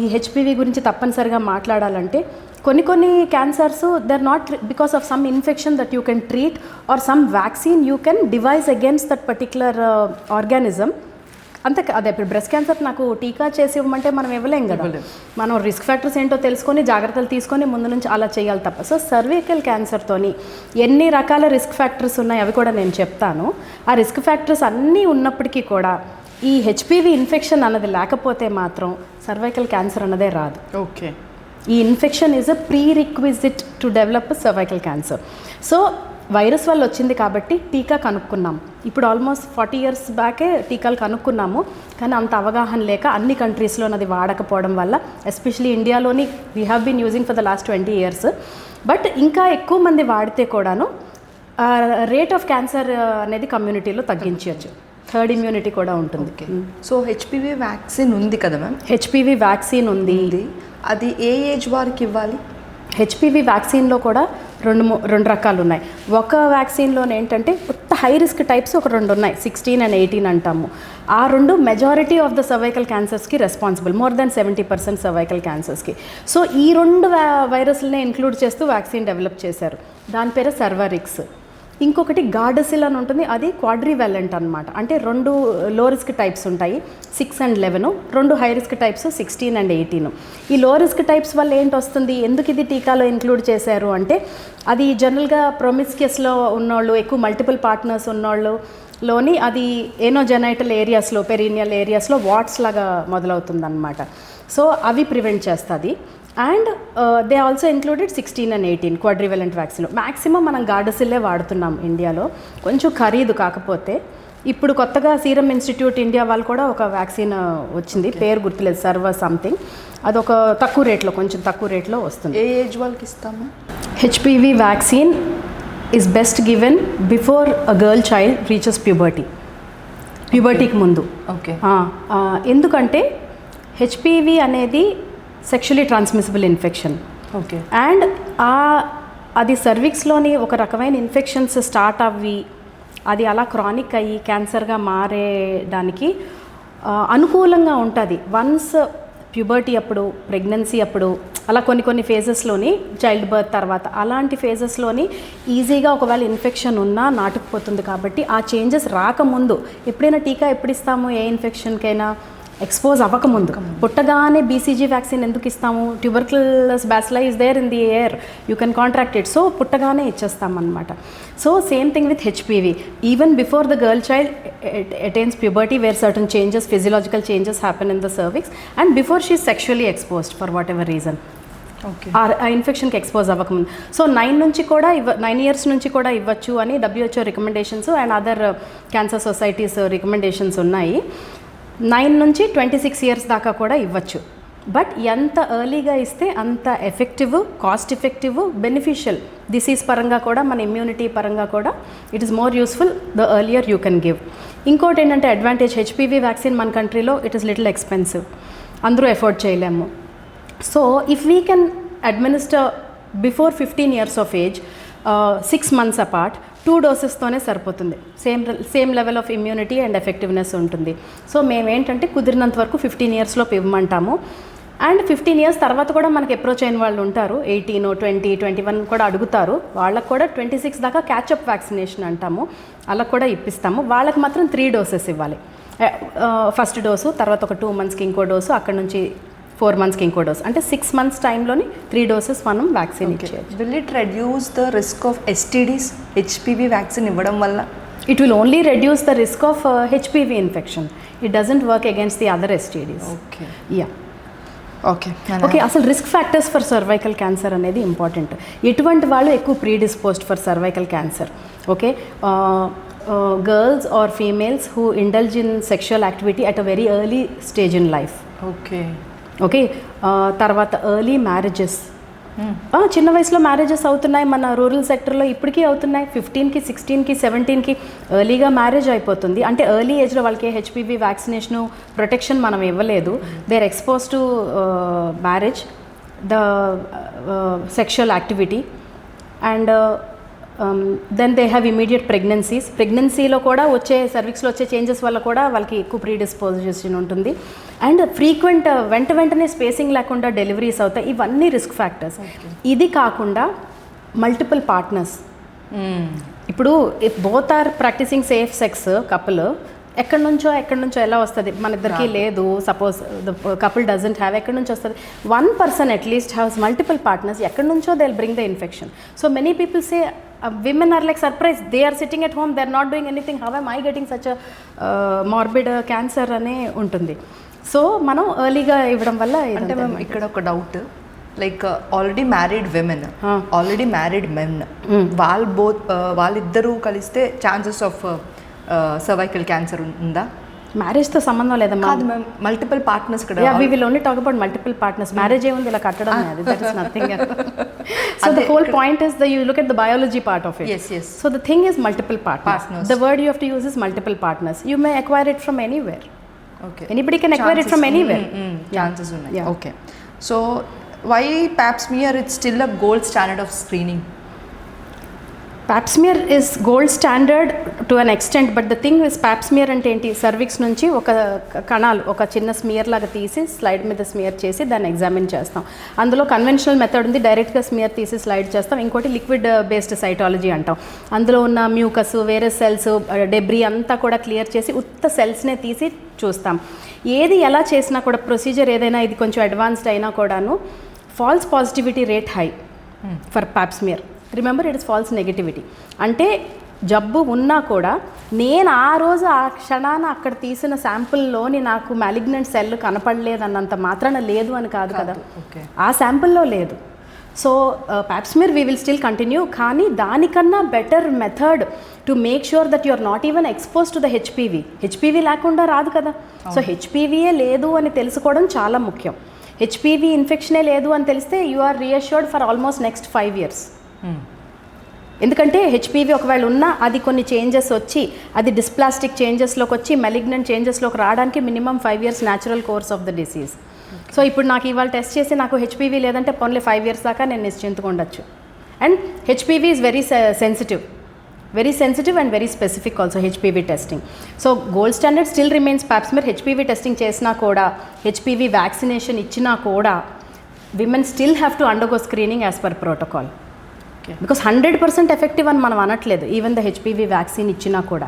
ఈ హెచ్పివి గురించి తప్పనిసరిగా మాట్లాడాలంటే కొన్ని cancers they are not because of some infection that you can treat or some vaccine you can devise against that particular organism. అంతే అదే ఇప్పుడు బ్రెస్ట్ క్యాన్సర్ నాకు టీకా చేసి ఇవ్వమంటే మనం ఇవ్వలేం కదా. మనం రిస్క్ ఫ్యాక్టర్స్ ఏంటో తెలుసుకొని జాగ్రత్తలు తీసుకొని ముందు నుంచి అలా చేయాలి తప్ప. సో సర్వికల్ క్యాన్సర్తోని ఎన్ని రకాల రిస్క్ ఫ్యాక్టర్స్ ఉన్నాయి అవి కూడా నేను చెప్తాను. ఆ రిస్క్ ఫ్యాక్టర్స్ అన్నీ ఉన్నప్పటికీ కూడా ఈ హెచ్పివి ఇన్ఫెక్షన్ అన్నది లేకపోతే మాత్రం సర్వైకల్ క్యాన్సర్ అన్నదే రాదు. ఓకే, ఈ infection is a pre requisite to develop cervical cancer. So virus వల్ల వచ్చింది కాబట్టి టీకా కనుక్కున్నాం. ఇప్పుడు ఆల్మోస్ట్ 40 years బ్యాకే టీకాలు కనుక్కున్నాము. కానీ అంత అవగాహన లేక అన్ని కంట్రీస్లో అది వాడకపోవడం వల్ల, ఎస్పెషలీ ఇండియాలోని we have been using for the last 20 years. But ఇంకా ఎక్కువ మంది వాడితే కూడాను రేట్ ఆఫ్ క్యాన్సర్ అనేది కమ్యూనిటీలో తగ్గించవచ్చు. హర్డ్ ఇమ్యూనిటీ కూడా ఉంటుంది. సో హెచ్పివి వ్యాక్సిన్ ఉంది కదా మ్యామ్? హెచ్పివి వ్యాక్సిన్ ఉంది. అది ఏ ఏజ్ వారికి ఇవ్వాలి? హెచ్పివి వ్యాక్సిన్లో కూడా రెండు రకాలు ఉన్నాయి. ఒక వ్యాక్సిన్లోనే ఏంటంటే హై రిస్క్ టైప్స్ ఒక 2 ఉన్నాయి, 16 and 18 అంటాము. ఆ 2 మెజారిటీ ఆఫ్ ద సర్వైకల్ క్యాన్సర్స్కి రెస్పాన్సిబుల్, మోర్ దాన్ 70% సర్వైకల్ క్యాన్సర్స్కి. సో ఈ 2 వైరస్లనే ఇంక్లూడ్ చేస్తూ వ్యాక్సిన్ డెవలప్ చేశారు. దాని పేరు సర్వరిక్స్. ఇంకొకటి గార్డసిల్ అని ఉంటుంది, అది క్వాడ్రివెలెంట్ అనమాట. అంటే 2 లో రిస్క్ టైప్స్ ఉంటాయి, 6 and 11, 2 high risk types 16 and 18. ఈ లో రిస్క్ టైప్స్ వల్ల ఏంటి వస్తుంది, ఎందుకు ఇది టీకాలో ఇంక్లూడ్ చేశారు అంటే అది జనరల్గా ప్రొమిస్క్యూస్లో ఉన్నోళ్ళు, ఎక్కువ మల్టిపుల్ పార్ట్నర్స్ ఉన్నోళ్ళలోని అది ఏనోజెనైటల్ ఏరియాస్లో, పెరీనియల్ ఏరియాస్లో వాట్స్ లాగా మొదలవుతుంది అనమాట. సో అవి ప్రివెంట్ చేస్తుంది. And they also included 16 and 18 క్వాడ్రివెలెంట్ vaccine. Maximum మనం గార్డసిల్లే వాడుతున్నాం ఇండియాలో, కొంచెం ఖరీదు. కాకపోతే ఇప్పుడు కొత్తగా సీరం ఇన్స్టిట్యూట్ ఇండియా వాళ్ళు కూడా ఒక వ్యాక్సిన్ వచ్చింది, పేరు గుర్తులేదు, సర్వ సంథింగ్. అదొక తక్కువ రేట్లో, కొంచెం తక్కువ రేట్లో వస్తుంది. ఏ ఏజ్ వాళ్ళకి ఇస్తాము? HPV vaccine is best given before a girl child reaches ప్యూబర్టీకి ముందు. ఓకే, ఎందుకంటే హెచ్పివి అనేది sexually transmissible infection. Okay, and అది సర్విక్స్లోని ఒక రకమైన ఇన్ఫెక్షన్స్ స్టార్ట్ అవ్వి అది అలా క్రానిక్ అయ్యి క్యాన్సర్గా మారేదానికి అనుకూలంగా ఉంటుంది. వన్స్ ప్యూబర్టీ అప్పుడు, ప్రెగ్నెన్సీ అప్పుడు, అలా కొన్ని ఫేజెస్లోని, చైల్డ్ బర్త్ తర్వాత అలాంటి ఫేజెస్లోని ఈజీగా ఒకవేళ ఇన్ఫెక్షన్ ఉన్నా నాటుకుపోతుంది. కాబట్టి ఆ చేంజెస్ రాకముందు, ఎప్పుడైనా టీకా ఎప్పుడు ఇస్తాము ఏ ఇన్ఫెక్షన్కైనా, ఎక్స్పోజ్ అవ్వకముందు. పుట్టగానే బీసీజీ వ్యాక్సిన్ ఎందుకు ఇస్తాము? Tubercular bacilli is there in the air, you can contract it. So పుట్టగానే ఇచ్చేస్తామన్నమాట. So same thing with HPV. Even before the girl child attains puberty, where certain changes, physiological changes happen in the cervix, and before she is sexually exposed for whatever reason. Okay, ఆ ఇన్ఫెక్షన్కి expose అవ్వకముందు. So 9 years నుంచి కూడా ఇవ్వచ్చు అని WHO recommendations and other cancer societies recommendations ఉన్నాయి. 9 నుంచి 26 years దాకా కూడా ఇవ్వచ్చు. బట్ ఎంత ఎర్లీగా ఇస్తే అంత effective, cost effective, beneficial. Disease పరంగా కూడా, మన ఇమ్యూనిటీ పరంగా కూడా it is more useful the earlier you can give. ఇంకోటి ఏంటంటే అడ్వాంటేజ్, హెచ్పివి వ్యాక్సిన్ మన కంట్రీలో ఇట్ ఈస్ లిటిల్ ఎక్స్పెన్సివ్, అందరూ ఎఫోర్డ్ చేయలేము. So if we can administer before 15 years of age, 6 months apart 2 డోసెస్తోనే సరిపోతుంది. Same level of immunity and effectiveness ఉంటుంది. So మేమేంటంటే కుదిరినంత వరకు 15 yearsలోపు ఇవ్వమంటాము. అండ్ 15 years తర్వాత కూడా మనకి అప్రోచ్ అయిన వాళ్ళు ఉంటారు, 18, 20, 21 కూడా అడుగుతారు. వాళ్ళకు కూడా 26 దాకా క్యాచప్ వ్యాక్సినేషన్ అంటాము, అలా కూడా ఇప్పిస్తాము. వాళ్ళకి మాత్రం 3 doses ఇవ్వాలి. ఫస్ట్ డోసు, తర్వాత ఒక 2 monthsకి ఇంకో డోసు, అక్కడ నుంచి 4 monthsకి ఇంకో డోసు, అంటే 6 months టైంలోని 3 doses మనం వ్యాక్సిన్ ఇచ్చేయచ్చు. Will it reduce the risk of STDs HPV vaccine ఇవ్వడం వల్ల? It will only reduce the risk of HPV infection. It doesn't work against the other STDs. Okay. Yeah. Okay, అసలు risk factors for cervical cancer అనేది important. ఎటువంటి వాళ్ళు ఎక్కువ predisposed for cervical cancer? Okay, girls or females who indulge in sexual activity at a very early stage in life. Okay, తర్వాత early marriages, చిన్న వయసులో marriages అవుతున్నాయి మన రూరల్ సెక్టర్లో, ఇప్పటికీ అవుతున్నాయి. 15కి 16కి 17కి ఎర్లీగా మ్యారేజ్ అయిపోతుంది. అంటే ఎర్లీ ఏజ్లో వాళ్ళకి హెచ్పివి వ్యాక్సినేషను ప్రొటెక్షన్ మనం ఇవ్వలేదు. They are expose to marriage, the sexual activity, and then they have immediate pregnancies. ప్రెగ్నెన్సీలో కూడా వచ్చే సర్విక్స్లో వచ్చే చేంజెస్ వల్ల కూడా వాళ్ళకి ఎక్కువ ప్రీడిస్పోజిషన్ ఉంటుంది. అండ్ ఫ్రీక్వెంట్ వెంటనే స్పేసింగ్ లేకుండా డెలివరీస్ అవుతాయి. ఇవన్నీ రిస్క్ ఫ్యాక్టర్స్. ఇది కాకుండా మల్టిపుల్ పార్ట్నర్స్. ఇప్పుడు if both are practising safe sex couple, ఎక్కడి నుంచో ఎలా వస్తుంది? మన ఇద్దరికి లేదు, suppose the couple doesn't have, ఎక్కడి నుంచి వస్తుంది? 1 person at least haves multiple partners. ఎక్కడి నుంచో they will bring the infection. So many people say women are like surprised, they are sitting at home, they are not doing anything, how am I getting such a morbid cancer అనే ఉంటుంది. So మనం ఎర్లీగా ఇవ్వడం వల్ల. అంటే మేము ఇక్కడ ఒక doubt, like already married women, already married men, వాళ్ళిద్దరూ కలిస్తే ఛాన్సెస్ ఆఫ్ సర్వైకల్ క్యాన్సర్ ఉందా? మ్యారేజ్తో సంబంధం లేదమ్మా. మల్టిపుల్ పార్ట్నర్స్ కూడా. We will only talk about multiple partners. Marriage ఏముంది ఇలా కట్టడం, అది that is nothing. So the whole point is you look at the biology part of it. So the thing is multiple partners. The word you have to use is multiple partners. You may acquire it from anywhere. Anybody can acquire it from anywhere. Chances ఉన్నాయి. Okay, so why pap smear it's still a gold standard of screening? Pap smear is gold standard to an extent, but the thing is pap smear అంటే ఏంటి? Cervix నుంచి ఒక కణాలు ఒక చిన్న smear లాగా తీసి స్లైడ్ మీద స్మియర్ చేసి దాన్ని ఎగ్జామిన్ చేస్తాం. అందులో కన్వెన్షనల్ మెథడ్ ఉంది, డైరెక్ట్గా స్మియర్ తీసి స్లైడ్ చేస్తాం. ఇంకోటి లిక్విడ్ బేస్డ్ సైటాలజీ అంటాం. అందులో ఉన్న మ్యూకస్, వేరే సెల్స్, డెబ్రీ అంతా కూడా క్లియర్ చేసి ఉత్త సెల్స్నే తీసి చూస్తాం. ఏది ఎలా చేసినా కూడా ప్రొసీజర్ ఏదైనా ఇది కొంచెం అడ్వాన్స్డ్ అయినా కూడాను false positivity rate high for pap smear. Remember, it is false negativity. అంటే జబ్బు ఉన్నా కూడా నేను ఆ రోజు ఆ క్షణాన అక్కడ తీసిన శాంపుల్లోని నాకు మ్యాలిగ్నెంట్ సెల్ కనపడలేదన్నంత మాత్రాన లేదు అని కాదు కదా, ఆ శాంపుల్లో లేదు. So pap smear we will still continue, కానీ దానికన్నా better method to make sure that you are not even expose to the HPV లేకుండా రాదు కదా. సో హెచ్పివియే లేదు అని తెలుసుకోవడం చాలా ముఖ్యం. హెచ్పివి ఇన్ఫెక్షనే లేదు అని తెలిస్తే you are reassured for almost next 5 years. ఎందుకంటే హెచ్పివి ఒకవేళ ఉన్నా అది కొన్ని చేంజెస్ వచ్చి అది డిస్ప్లాస్టిక్ చేంజెస్లోకి వచ్చి మెలిగ్నెంట్ చేంజెస్లోకి రావడానికి minimum 5 years natural course of the disease. So ఇప్పుడు నాకు ఇవాళ టెస్ట్ చేసి నాకు హెచ్పివి లేదంటే ఓన్లీ 5 years దాకా నేను నిశ్చింతగా ఉండొచ్చు. And HPV is very sensitive and very specific also HPV testing. So gold standard still remains pap smear. HPV testing చేసినా కూడా, హెచ్పివి వ్యాక్సినేషన్ ఇచ్చినా కూడా, women still have to undergo screening as per protocol. Because 100% effective అని మనం అనట్లేదు. Even the HPV vaccine ఇచ్చినా కూడా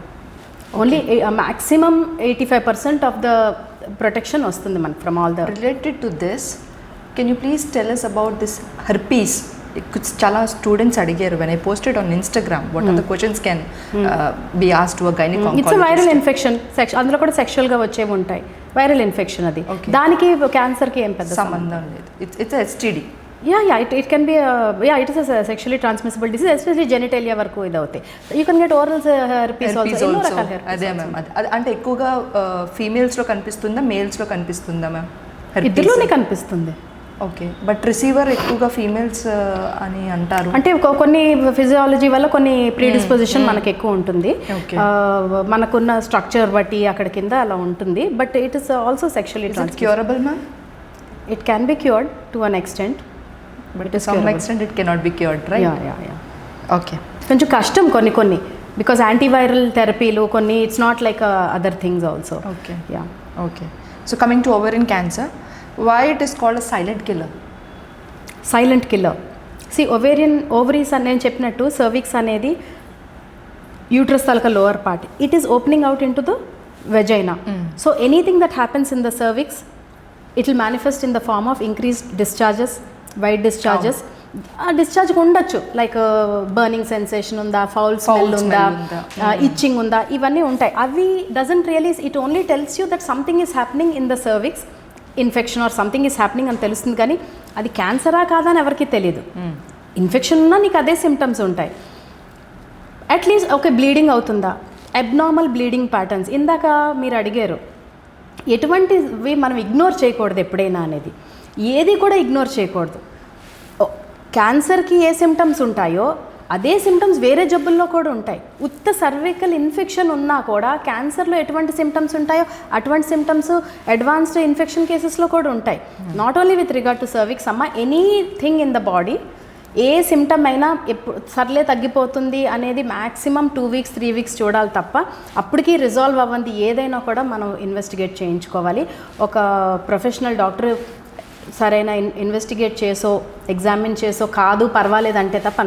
only maximum 85% of the protection వస్తుంది మనకు from all the. Related to this, can you please tell us about this herpes? చాలా students అడిగారు, when I posted on Instagram, what are the questions can be asked to a gynecologist? It's a viral infection. అందులో కూడా సెక్షువల్గా వచ్చేవి ఉంటాయి. Viral infection అది. దానికి క్యాన్సర్కి ఏం పెద్ద సంబంధం లేదు. It's STD. It can be it is a sexually transmissible disease, especially genitalia వరకు ఇది అవుతాయి. You can get oral herpes also. అదే మ్యామ్, అంటే ఎక్కువగా ఫీమేల్స్లో కనిపిస్తుందా, మేల్స్లో కనిపిస్తుందా మ్యామ్? ఇద్దరులోనే కనిపిస్తుంది. ఓకే, బట్ రిసీవర్ ఎక్కువగా ఫీమేల్స్ అని అంటారు. అంటే కొన్ని ఫిజియాలజీ వల్ల కొన్ని ప్రీడిస్పోజిషన్ మనకు ఎక్కువ ఉంటుంది, మనకున్న స్ట్రక్చర్ బట్టి అక్కడ కింద అలా ఉంటుంది. But it is also sexually transmissible. Curable ma'am? It can be cured to an extent, but to some extent it cannot be cured, right? Yeah. Okay. కొంచెం కష్టం కొన్ని బికాజ్ యాంటీవైరల్ థెరపీలు కొన్ని it's not like other things also. Okay. Yeah. Okay. So coming to ovarian cancer, why it is called silent killer? Silent killer. Ovaries అని నేను చెప్పినట్టు cervix అనేది uterus తాలూకా lower part, it is opening out into the vagina. So anything that happens in the cervix it will manifest in the form of increased discharges, white discharges. ఆ discharge ఉండొచ్చు, like burning sensation ఉందా, foul smell ఉందా, itching ఉందా, ఇవన్నీ ఉంటాయి. అవి doesn't realise, it only tells you that something is happening in the cervix, infection or something is happening అని తెలుస్తుంది, కానీ అది క్యాన్సరా కాదా అని ఎవరికి తెలియదు. ఇన్ఫెక్షన్ ఉన్నా నీకు అదే సిమ్టమ్స్ ఉంటాయి. అట్లీస్ట్ ఓకే, బ్లీడింగ్ అవుతుందా, అబ్నార్మల్ బ్లీడింగ్ ప్యాటర్న్స్ ఇందాక మీరు అడిగారు, ఎటువంటివి మనం ఇగ్నోర్ చేయకూడదు ఎప్పుడైనా అనేది, ఏది కూడా ఇగ్నోర్ చేయకూడదు. క్యాన్సర్కి ఏ సిమ్టమ్స్ ఉంటాయో అదే సిమ్టమ్స్ వేరే జబ్బుల్లో కూడా ఉంటాయి. ఉత్త సర్వికల్ ఇన్ఫెక్షన్ ఉన్నా కూడా క్యాన్సర్లో ఎటువంటి సిమ్టమ్స్ ఉంటాయో అటువంటి సిమ్టమ్స్ అడ్వాన్స్డ్ ఇన్ఫెక్షన్ కేసెస్లో కూడా ఉంటాయి. Not only with regard to cervix అమ్మ, ఎనీథింగ్ ఇన్ ద బాడీ, ఏ సిమ్టమ్ అయినా సర్లే తగ్గిపోతుంది అనేది మ్యాక్సిమం 2 weeks 3 weeks చూడాలి తప్ప అప్పటికీ రిజాల్వ్ అవ్వంది ఏదైనా కూడా మనం ఇన్వెస్టిగేట్ చేయించుకోవాలి. ఒక ప్రొఫెషనల్ డాక్టర్ సరైన ఇన్వెస్టిగేట్ చేసో ఎగ్జామిన్ చేసో కాదు పర్వాలేదంటే తప్ప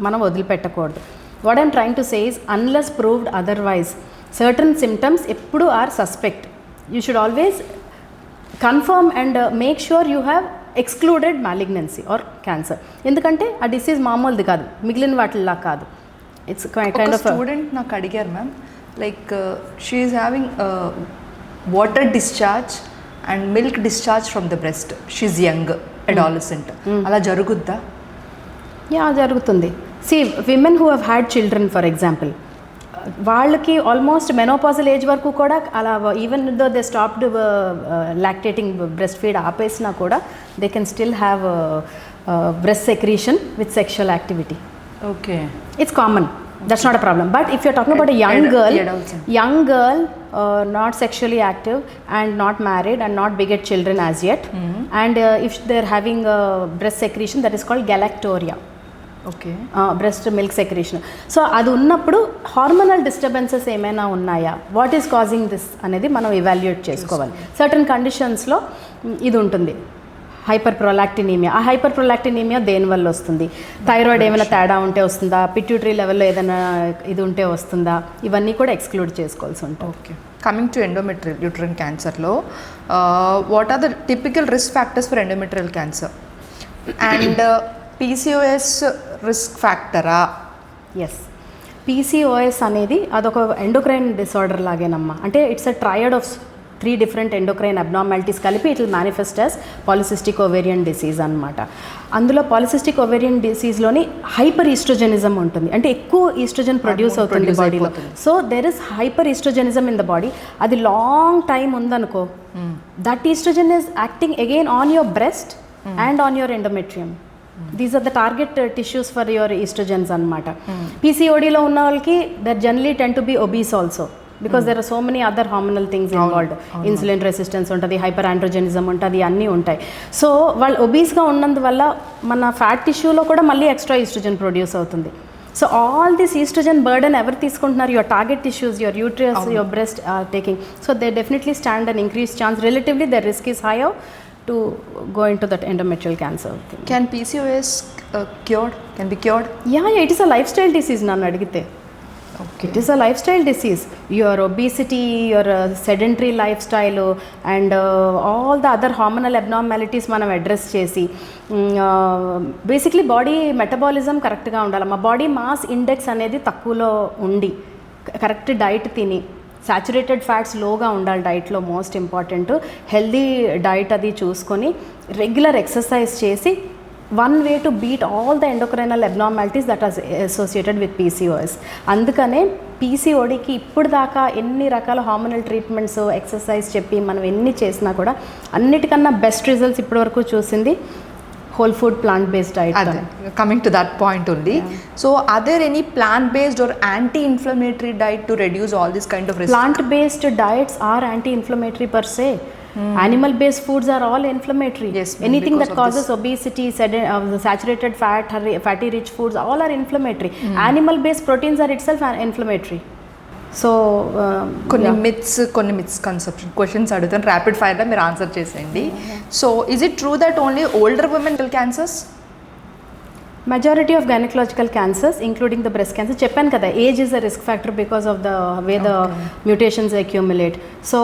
మనం వదిలిపెట్టకూడదు. What I'm trying to say is unless proved otherwise certain symptoms ఎప్పుడు are suspect, you should always confirm and make sure you have excluded malignancy or cancer. ఎందుకంటే ఆ డిసీజ్ మామూలుది కాదు, మిగిలిన వాటిలా కాదు. ఇట్స్ కైండ్ ఆఫ్ స్టూడెంట్ నాకు అడిగారు ma'am, like she is having water discharge and milk discharge from the breast, she's young adolescent, అలా జరుగుద్దా? Yeah, జరుగుతుంది. See women who have had children for example, వాళ్ళకి ఆల్మోస్ట్ మెనోపాజల్ ఏజ్ వరకు కూడా అలా, even though they stopped lactating breast feed ఆపేసినా కూడా they can still have breast secretion with sexual activity. Okay, it's common, that's not a problem. But if you're talking about a young girl not sexually active and not married and not beget children as yet, and if they're having breast secretion, that is called galactoria. Okay, breast milk secretion. So అది ఉన్నప్పుడు hormonal disturbances ఏమైనా ఉన్నాయా, what is causing this అనేది మనం evaluate చేసుకోవాలి. Certain కండిషన్స్లో ఇది ఉంటుంది, హైపర్ ప్రొలాక్టినీమియా. ఆ హైపర్ ప్రొలాక్టినీమియా దేనివల్ల వస్తుంది, థైరాయిడ్ ఏమైనా తేడా ఉంటే వస్తుందా, పిట్యూటరీ లెవెల్లో ఏదైనా ఇది ఉంటే వస్తుందా, ఇవన్నీ కూడా ఎక్స్క్లూడ్ చేసుకోవాల్సి ఉంటుంది. Okay, coming to endometrial uterine క్యాన్సర్లో what are the typical risk factors for endometrial cancer and PCOS risk ఫ్యాక్టరా? ఎస్, PCOS అనేది అదొక ఎండోక్రైన్ డిసార్డర్ లాగేనమ్మా. అంటే it's a triad of 3 different endocrine abnormalities కలిపి it will manifest as polycystic ovarian disease అనమాట. అందులో polycystic ovarian డిసీజ్లోని hyper estrogenism ఉంటుంది, అంటే ఎక్కువ ఈస్ట్రోజన్ ప్రొడ్యూస్ అవుతుంది బాడీలో. So there is hyper estrogenism in the body. అది లాంగ్ టైమ్ ఉందనుకో, that estrogen is acting again on your breast and on your endometrium. These are the target tissues for your estrogens అనమాట. PCODలో ఉన్న వాళ్ళకి that generally tend to be obese also, because there are so many other hormonal things involved. Insulin resistance ఉంటుంది, hyperandrogenism ఉంటుంది, అన్నీ ఉంటాయి. So వాళ్ళు ఒబీస్గా ఉన్నందువల్ల మన ఫ్యాట్ టిష్యూలో కూడా మళ్ళీ ఎక్స్ట్రా ఈస్ట్రోజన్ ప్రొడ్యూస్ అవుతుంది. So all this estrogen burden ఎవరు తీసుకుంటున్నారు, your target tissues, your uterus, your breast are taking. So they definitely stand an increase chance, relatively their risk is higher to go into that endometrial cancer thing. Can PCOS cured? Can be cured? Yeah, it is a lifestyle disease nanu adigite. Okay. It is a lifestyle disease. Your obesity, your sedentary lifestyle and all the other hormonal abnormalities మనం address చేసి basically body metabolism కరెక్ట్గా ఉండాలి. మా body mass index అనేది తక్కువలో ఉండి correct diet తిని, saturated fats లోగా ఉండాలి డైట్లో, మోస్ట్ ఇంపార్టెంట్. హెల్దీ డైట్ అది చూసుకొని రెగ్యులర్ ఎక్సర్సైజ్ చేసి one way to beat all the endocrinal abnormalities that are associated with PCOS. అందుకనే PCODకి ఇప్పుడు దాకా ఎన్ని రకాల హార్మోనల్ ట్రీట్మెంట్స్, ఎక్సర్సైజ్ చెప్పి మనం ఎన్ని చేసినా కూడా అన్నిటికన్నా బెస్ట్ రిజల్ట్స్ ఇప్పటివరకు చూసింది whole food plant-based diet. Coming to that point only. Yeah. So are there any plant-based or anti-inflammatory diet to reduce all this kind of risk? Plant-based diets are anti-inflammatory per se. Animal based foods are all inflammatory. Yes, Anything because that of causes this. obesity, the saturated fat, fatty rich foods, all are inflammatory. Animal based proteins are itself inflammatory. So కొన్ని myths conception questions అడుగుతాను, rapid ఫైర్లో మీరు answer చేసేయండి. So is it true that only older women cancers? majority of gynecological cancers including the breast cancer, చెప్పాను కదా, age is a risk factor because of the way the mutations accumulate. So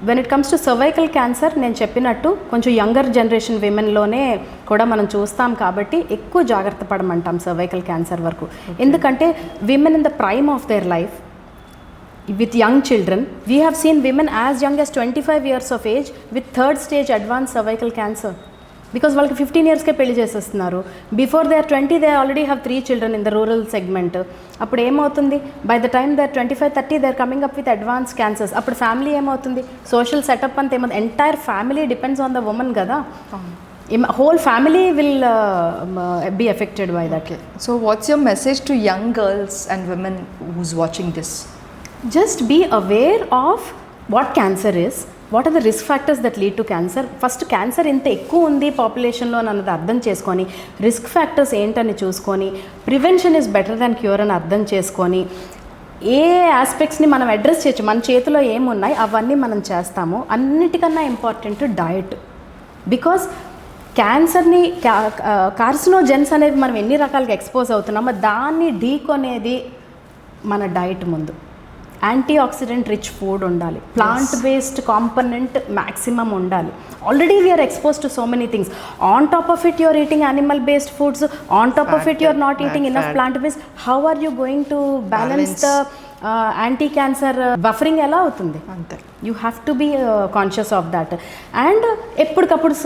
when it comes to cervical cancer, నేను చెప్పినట్టు కొంచెం younger generation విమెన్లోనే కూడా మనం చూస్తాం కాబట్టి ఎక్కువ జాగ్రత్త పడమంటాం cervical క్యాన్సర్ వరకు. ఎందుకంటే women in the prime of their life with young children, we have seen women as young as 25 years of age with third stage advanced cervical cancer. Because వాళ్ళకి 15 yearsకే పెళ్లి చేసేస్తున్నారు. Before they are 20 they already have 3 children in the rural segment. అప్పుడు ఏమవుతుంది, by the time they are 25-30 they are coming up with advance cancers. అప్పుడు family ఏమవుతుంది, social setup అంతా ఏమవుతుంది, entire family depends on the women కదా, whole family will be affected by that. So what's your message to young girls and women who's watching this? Just be aware of what cancer is, what are the risk factors that lead to cancer. First cancer ఇంత ఎక్కువ ఉంది పాపులేషన్లో అన్నది అర్థం చేసుకొని, risk factors ఏంటని చూసుకొని, prevention is better than cure అని అర్థం చేసుకొని, ఏ ఆస్పెక్ట్స్ని మనం అడ్రస్ చేయొచ్చు, మన చేతిలో ఏమున్నాయి అవన్నీ మనం చేస్తాము. అన్నిటికన్నా ఇంపార్టెంట్ డయట్. బికాస్ క్యాన్సర్ని కార్సినోజెన్స్ అనేవి మనం ఎన్ని రకాలుగా ఎక్స్పోజ్ అవుతున్నామో దాన్ని ఢీకొనేది మన డయట్ ముందు. యాంటీ ఆక్సిడెంట్ రిచ్ ఫుడ్ ఉండాలి, ప్లాంట్ బేస్డ్ కాంపనెంట్ మ్యాక్సిమం ఉండాలి. Already we are expose to so many things. On top of it you are eating animal based foods, on top of it you are not eating enough plant based. How are you going to balance the anti cancer buffering? ఎలా అవుతుంది? అంతే. You have to be conscious of that. And ఎప్పటికప్పుడు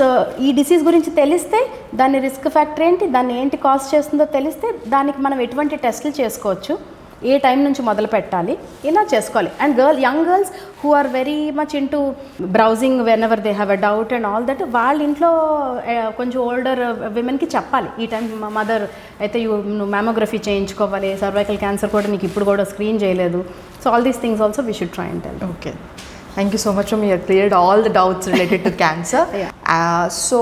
ఈ disease గురించి తెలిస్తే, దాని risk factor ఏంటి, దాన్ని ఏంటి కాజ్ చేస్తుందో తెలిస్తే దానికి మనం ఎటువంటి టెస్టులు చేసుకోవచ్చు, ఏ టైం నుంచి మొదలు పెట్టాలి, ఇలా చేసుకోవాలి. And young girls who are very much into browsing whenever they have a doubt and all that, వాళ్ళ ఇంట్లో కొంచెం ఓల్డర్ విమెన్కి చెప్పాలి, ఈ టైం మదర్ అయితే నువ్వు మ్యామోగ్రఫీ చేయించుకోవాలి, సర్వైకల్ క్యాన్సర్ కూడా నీకు ఇప్పుడు కూడా స్క్రీన్ చేయలేదు. So all these things also we should try and tell. Okay, thank you so much. You have cleared all the doubts related to cancer. So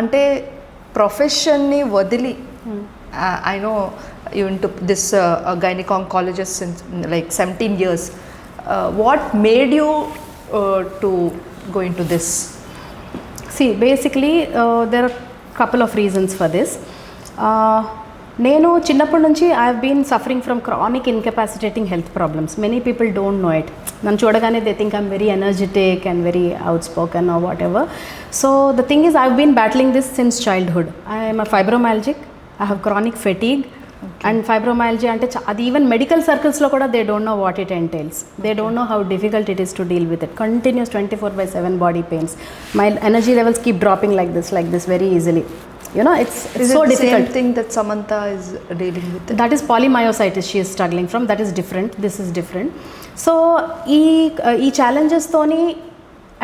అంటే ప్రొఫెషన్ని వదిలి, I know you into this gynec oncologist since like 17 years. What made you to go into this? See, basically there are couple of reasons for this. నేను చిన్నప్పటి నుంచి I have been suffering from chronic incapacitating health problems. Many people don't know it. నన్ను చూడగానే they think I'm very energetic and very outspoken or whatever. So the thing is I have been battling this since childhood. I'm a fibromyalgic, I have chronic fatigue. And fibromyalgia అంటే అది even medical సర్కిల్స్లో కూడా they don't know what it entails. They don't know how difficult it is to deal with it. Continuous 24/7 body pains. My energy levels keep dropping like this very easily. You know, it's so difficult. Same thing that Samantha is dealing with. That is polymyositis she is struggling from. That is different. This is different. So ఈ challenges-తోని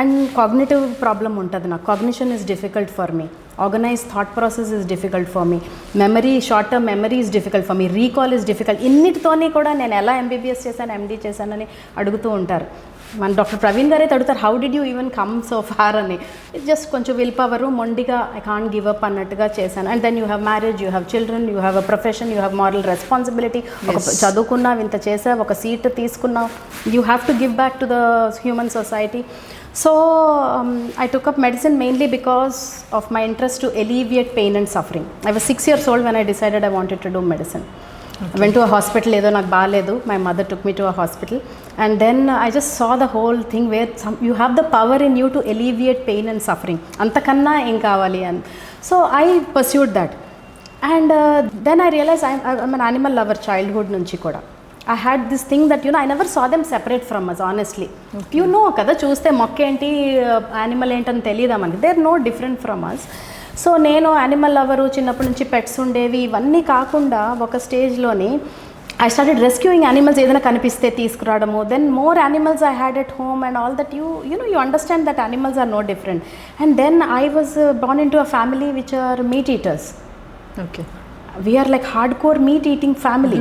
and cognitive problem ఉంటుంది నాకు. Cognition is difficult for me, organize thought process is difficult for me, memory short term memory is difficult for me, recall is difficult. ఇన్నిటితోని కూడా నేను ఎలా MBBS చేశాను, MD చేశానని అడుగుతూ ఉంటారు. మన డాక్టర్ ప్రవీణ్ గారు అయితే అడుగుతారు, how did you even come so far అని. ఇట్ జస్ట్ కొంచెం విల్ పవరు, మొండిగా ఐ కాంట్ గివ్ అప్ అన్నట్టుగా చేశాను. And then you have marriage, you have children, you have a profession, you have moral responsibility. ఒక చదువుకున్నావు, ఇంత చేసావు, ఒక సీట్ తీసుకున్నావు, you have to give back to the human society. So I took up medicine mainly because of my interest to alleviate pain and suffering. I was 6 years old when I decided I wanted to do medicine. Okay. I went to a hospital, ఏదో నాకు బాగాలేదు. My mother took me to a hospital and then I just saw the whole thing where you have the power in you to alleviate pain and suffering. అంతకన్నా ఏం కావాలి అని. So I pursued that. And then I realized I'm an animal lover childhood నుంచి కూడా. I had this thing that, you know, I never saw them separate from us, honestly. Okay. You know కదా, చూస్తే మొక్క ఏంటి animal ఏంటని తెలియదా మనకి. They are no different from us. So నేను యానిమల్ లవరు, చిన్నప్పటి నుంచి పెట్స్ ఉండేవి, ఇవన్నీ కాకుండా ఒక స్టేజ్లోని I started rescuing animals, ఏదైనా కనిపిస్తే తీసుకురావడము. Then more animals I had at home and all that. You know, you understand that animals are no different. And then I was born into a family which are meat eaters. Okay. We are like hard core meat eating family.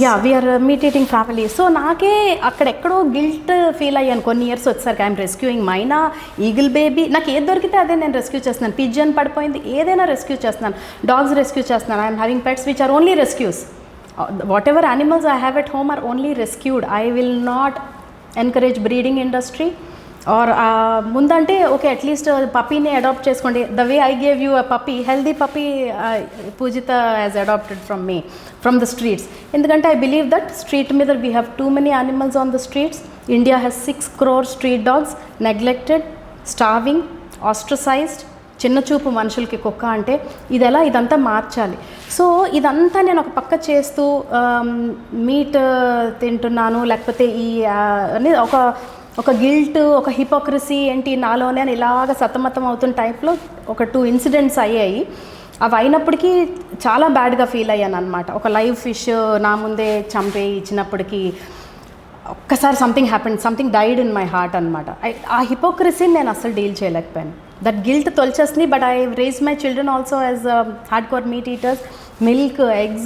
Yeah, we are meat eating family. So నాకే అక్కడెక్కడో guilt feel అయ్యాను కొన్ని years వచ్చేసరికి. I'm rescuing myna, eagle baby, నాకు ఏది దొరికితే అదే నేను రెస్క్యూ చేస్తున్నాను. పిజన్ పడిపోయింది, ఏదైనా రెస్క్యూ చేస్తున్నాను. డాగ్స్ రెస్క్యూ చేస్తున్నాను. I'm having pets which are only rescues. Whatever animals I have at home are only rescued. I will not encourage breeding industry or ముందంటే ఓకే అట్లీస్ట్ పప్పీని adopt చేసుకోండి. The way I gave you a puppy, healthy puppy Poojitha has adopted from me from the streets. ఎందుకంటే I believe that street మీద we have too many animals on the streets. India has 6 crore street dogs, neglected, starving, ostracized. చిన్న చూపు మనుషులకి కుక్క అంటే. ఇదంతా మార్చాలి. So ఇదంతా నేను ఒక పక్క చేస్తూ మీట్ తింటున్నాను, లేకపోతే ఈ అనేది ఒక గిల్ట్, ఒక హిపోక్రసీ ఏంటి నాలోనే అని ఇలాగ సతమతం అవుతున్న టైప్లో ఒక 2 ఇన్సిడెంట్స్ అయ్యాయి. అవి అయినప్పటికీ చాలా బ్యాడ్గా ఫీల్ అయ్యాను అనమాట. ఒక లైవ్ ఫిష్ నా ముందే చంపే ఇచ్చినప్పటికీ ఒక్కసారి something died in my heart అనమాట. ఆ హిపోక్రసీని నేను అసలు డీల్ చేయలేకపోయాను. దట్ గిల్ట్ తొలిచేస్తుంది. But I raise my children also as hard core meat eaters. Milk, eggs,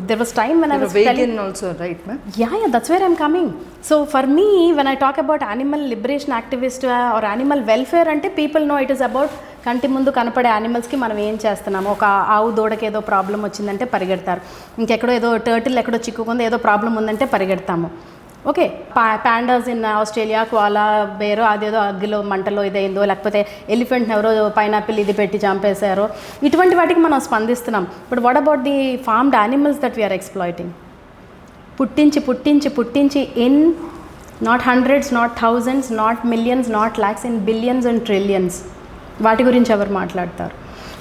there was time when I was vegan also, right, ma'am? Yeah, that's where I'm coming. So for me, when I talk about animal liberation activist or animal welfare ante people know it is about కంటి ముందు కనపడే యానిమల్స్కి మనం ఏం చేస్తున్నాము. ఒక ఆవు దూడకి ఏదో problem వచ్చిందంటే పరిగెడతారు. ఇంకెక్కడో ఏదో టర్టిల్ ఎక్కడో చిక్కుకుంది, ఏదో ప్రాబ్లం ఉందంటే పరిగెడతాము. Okay, pandas in Australia, Kola బేరో అదేదో అగ్గిలో మంటలో ఇదైందో, లేకపోతే ఎలిఫెంట్ని ఎవరో పైనాపిల్ ఇది పెట్టి చంపేశారో, ఇటువంటి వాటికి మనం స్పందిస్తున్నాం. But what about the farmed animals that we're exploiting? పుట్టించి in not hundreds, not thousands, not millions, not lakhs, in billions and trillions. వాటి గురించి ఎవరు మాట్లాడతారు?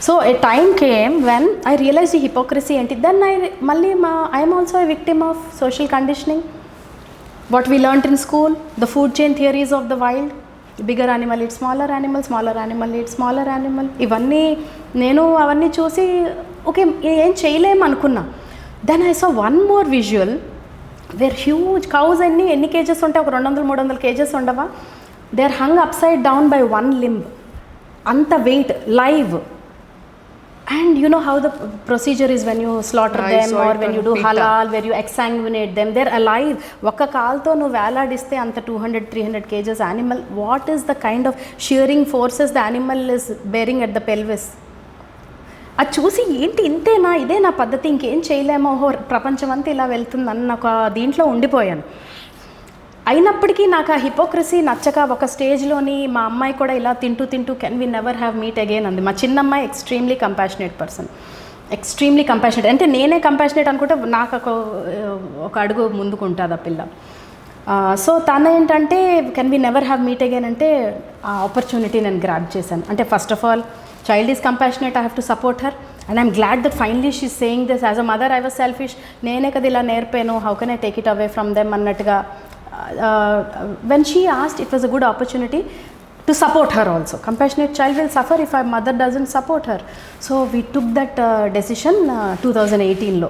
So a time came when I realize the hypocrisy ఏంటి. Then I'm also a victim of social conditioning. What we learnt in school, the food chain theories of the wild, bigger animal eats smaller animal, smaller animal eats smaller animal. ఇవన్నీ నేను అవన్నీ చూసి okay ఏం చేయలేము అనుకున్నా. Then I saw one more visual where huge cows ఎన్ని cages ఉంటాయి, ఒక 200-300 కేజెస్ ఉండవా? They are hung upside down by one limb. అంత weight live. And you know how the procedure is when you slaughter them or when you do halal, where you exsanguinate them. They're alive. ఒక్క కాల్తో నువ్వు వేలాడిస్తే అంత 200-300 kgs animal. What is the kind of shearing forces the animal is bearing at the pelvis? అది చూసి ఏంటి ఇంతేనా, ఇదే నా పద్ధతి, ఇంకేం చేయలేమో, ప్రపంచం అంతా ఇలా వెళ్తుంది అన్న ఒక దీంట్లో ఉండిపోయాను. అయినప్పటికీ నాకు ఆ హిపోక్రసీ నచ్చక ఒక స్టేజ్లోని మా అమ్మాయి కూడా ఇలా తింటూ can we never have meet again అంది. మా చిన్న అమ్మాయి extremely compassionate person, extremely compassionate. అంటే నేనే కంపాషనేట్ అనుకుంటే నాకు ఒక అడుగు ముందుకు ఉంటుంది ఆ పిల్ల. సో తను ఏంటంటే can we never have meet again అంటే ఆ ఆపర్చునిటీ నేను గ్రాబ్ చేశాను. అంటే first of all child is compassionate, I have to support her. And I'm glad that finally she saying this. As a mother I was selfish. నేనే కదా ఇలా నేర్పాను, how can I take it away from them అన్నట్టుగా. When she asked, it was a good opportunity to support her also. Compassionate child will suffer if our mother doesn't support her. So we took that decision 2018లో.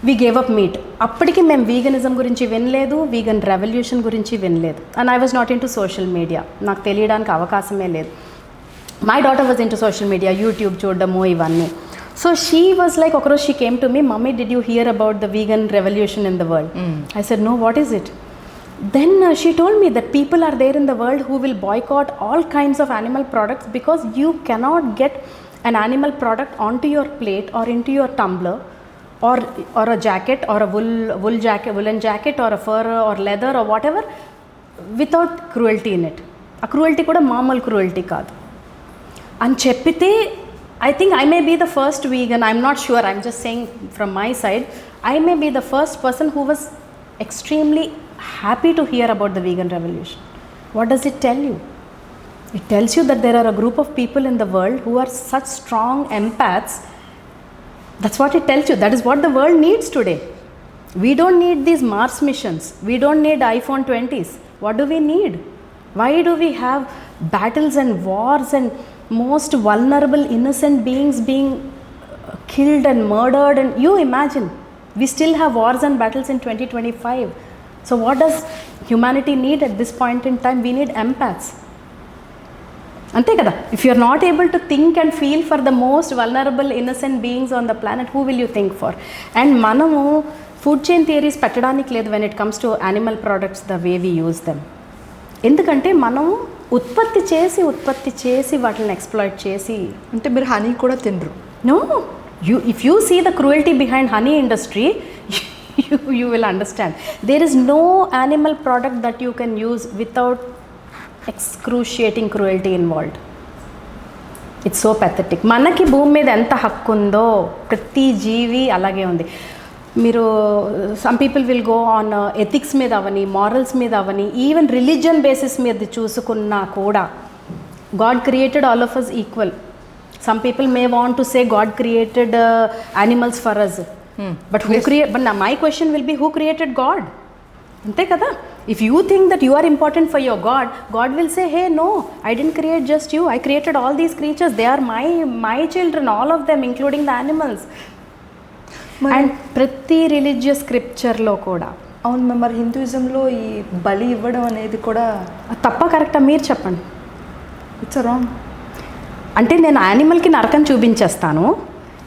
We gave up meat. అప్పటికి మేము veganism గురించి వినలేదు, vegan revolution గురించి వినలేదు. And I was not into social media. నాకు తెలియడానికి అవకాశమే లేదు. My daughter was into social media, YouTube చూడడము ఇవన్నీ. సో షీ వాజ్ లైక్, ఒకరోజు she came to me, mummy did you hear about the vegan revolution in the world? I said no, what is it? Then she told me that people are there in the world who will boycott all kinds of animal products because you cannot get an animal product onto your plate or into your tumbler or a jacket or a woolen jacket or a fur or leather or whatever without cruelty in it. A cruelty kuda మామూలు cruelty కాదు అని చెప్పితే, I think I may be the first vegan, I'm not sure, I'm just saying from my side, I may be the first person who was extremely happy to hear about the vegan revolution. What does it tell you? It tells you that there are a group of people in the world who are such strong empaths. That's what it tells you. That is what the world needs today. We don't need these Mars missions. We don't need iPhone 20s. What do we need? Why do we have battles and wars and most vulnerable innocent beings being killed and murdered? And you imagine, we still have wars and battles in 2025. So what does humanity need at this point in time? We need empaths. అంతే కదా. If you are not able to think and feel for the most vulnerable innocent beings on the planet, who will you think for? And మనము food chain theories పెట్టడానికి లేదు when it comes to animal products the way we use them. ఎందుకంటే మనం ఉత్పత్తి చేసి వాటిని exploit చేసి. అంటే మీరు హనీ కూడా తినరు? No, if you see the cruelty behind honey industry, you will understand. There is no animal product that you can use without excruciating cruelty involved. It's so pathetic. మనకి భూమి మీద ఎంత హక్కు ఉందో ప్రతి జీవి అలాగే ఉంది. మీరు some people will go on ethics మీద అవని, మారల్స్ మీద అవని, ఈవెన్ రిలీజియన్ బేసిస్ మీద చూసుకున్నా కూడా God created all of us equal. Some people may want to say God created animals for us. But but now my question will be, who created God? Ante kada. If you think that you are important for your God, God will say, hey, no, I didn't create just you, I created all these creatures, they are my children, all of them, including the animals. And ప్రతి religious స్క్రిప్చర్లో కూడా. అవును, మరి హిందూయిజంలో ఈ బలి ఇవ్వడం అనేది కూడా తప్ప కరెక్టా? మీరు చెప్పండి. It's wrong. అంటే నేను యానిమల్కి నరకం చూపించేస్తాను,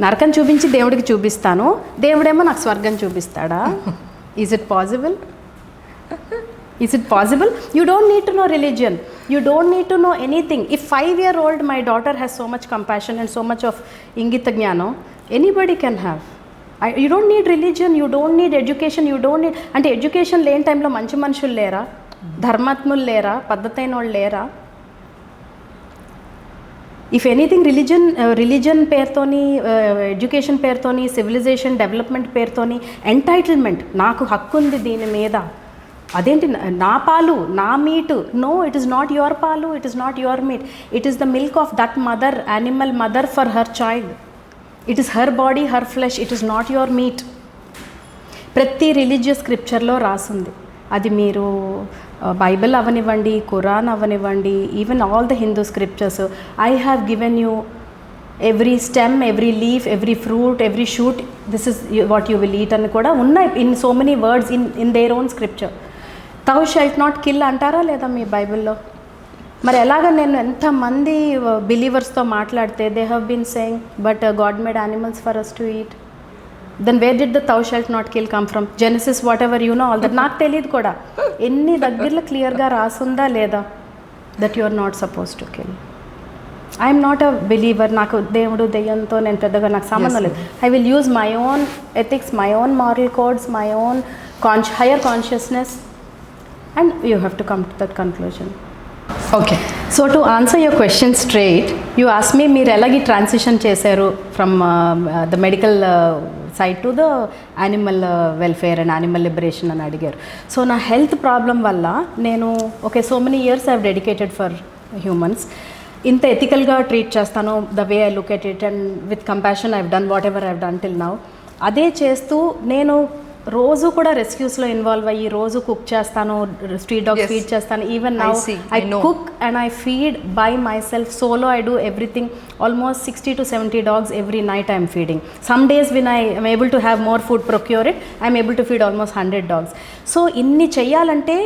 నరకం చూపించి దేవుడికి చూపిస్తాను, దేవుడేమో నాకు స్వర్గం చూపిస్తాడా? Is it possible? Is it possible? You don't need to know religion, you don't need to know anything. If 5-year-old my daughter has so much compassion and so much of ఇంగిత జ్ఞానం, anybody can have. You don't need religion, you don't need education, you don't need. అంటే education లేని టైంలో మంచి మనుషులు లేరా? ధర్మాత్ములు లేరా? పద్ధతైన వాళ్ళు లేరా? ఇఫ్ ఎనీథింగ్ రిలీజన్ పేరుతోని, ఎడ్యుకేషన్ పేరుతోని, సివిలైజేషన్ డెవలప్మెంట్ పేరుతోని ఎంటైటిల్మెంట్, నాకు హక్కు ఉంది దీని మీద. అదేంటి నా పాలు, నా meat? No, it is not your పాలు, it is not your meat, it is the milk of that mother, animal mother for her child. It is her body, her flesh, it is not your meat. ప్రతి religious స్క్రిప్చర్లో రాసుంది. అది మీరు Bible అవనివ్వండి, Quran అవనివ్వండి, even all the Hindu scriptures. I have given you every stem, every leaf, every fruit, every shoot, this is what you will eat అని కూడా ఉన్నాయి in so many words in their own scripture. thou shalt not kill అంటారా లేదా మీ బైబిల్లో? మరి ఎలాగ నేను ఎంతమంది బిలీవర్స్తో మాట్లాడితే they have been saying but God made animals for us to eat. Then where did the thou shalt not kill come from? Genesis whatever you know, all that. నాకు తెలియదు కూడా. ఎన్ని దగ్గరలో క్లియర్గా రాసుందా లేదా that you are not suppose to kill. I'm not a believer. నాకు దేవుడు దెయ్యంతో నేను పెద్దగా నాకు సంబంధం లేదు. I will use my own ethics, my own moral codes, my own higher consciousness, and you have to come to that conclusion. Okay, so to answer your question straight, you asked me మీరు ఎలాగీ transition చేశారు from the medical side to the animal welfare and animal liberation అని అడిగారు. So నా health problem వల్ల నేను so many years I have dedicated for humans. ఇంత ఎథికల్గా treat చేస్తాను, the way I look at it and with compassion I have done what ever I have done till now. అదే చేస్తూ నేను రోజు కూడా రెస్క్యూస్లో ఇన్వాల్వ్ అయ్యి రోజు కుక్ చేస్తాను, స్ట్రీట్ డాగ్స్ ఫీడ్ చేస్తాను. Even now I cook and I feed by my self solo. I do everything. Almost 60 to 70 dogs every night I am feeding. Some days when I am able to have more food procured, I am able to feed almost 100 dogs. So ఇన్ని చెయ్యాలంటే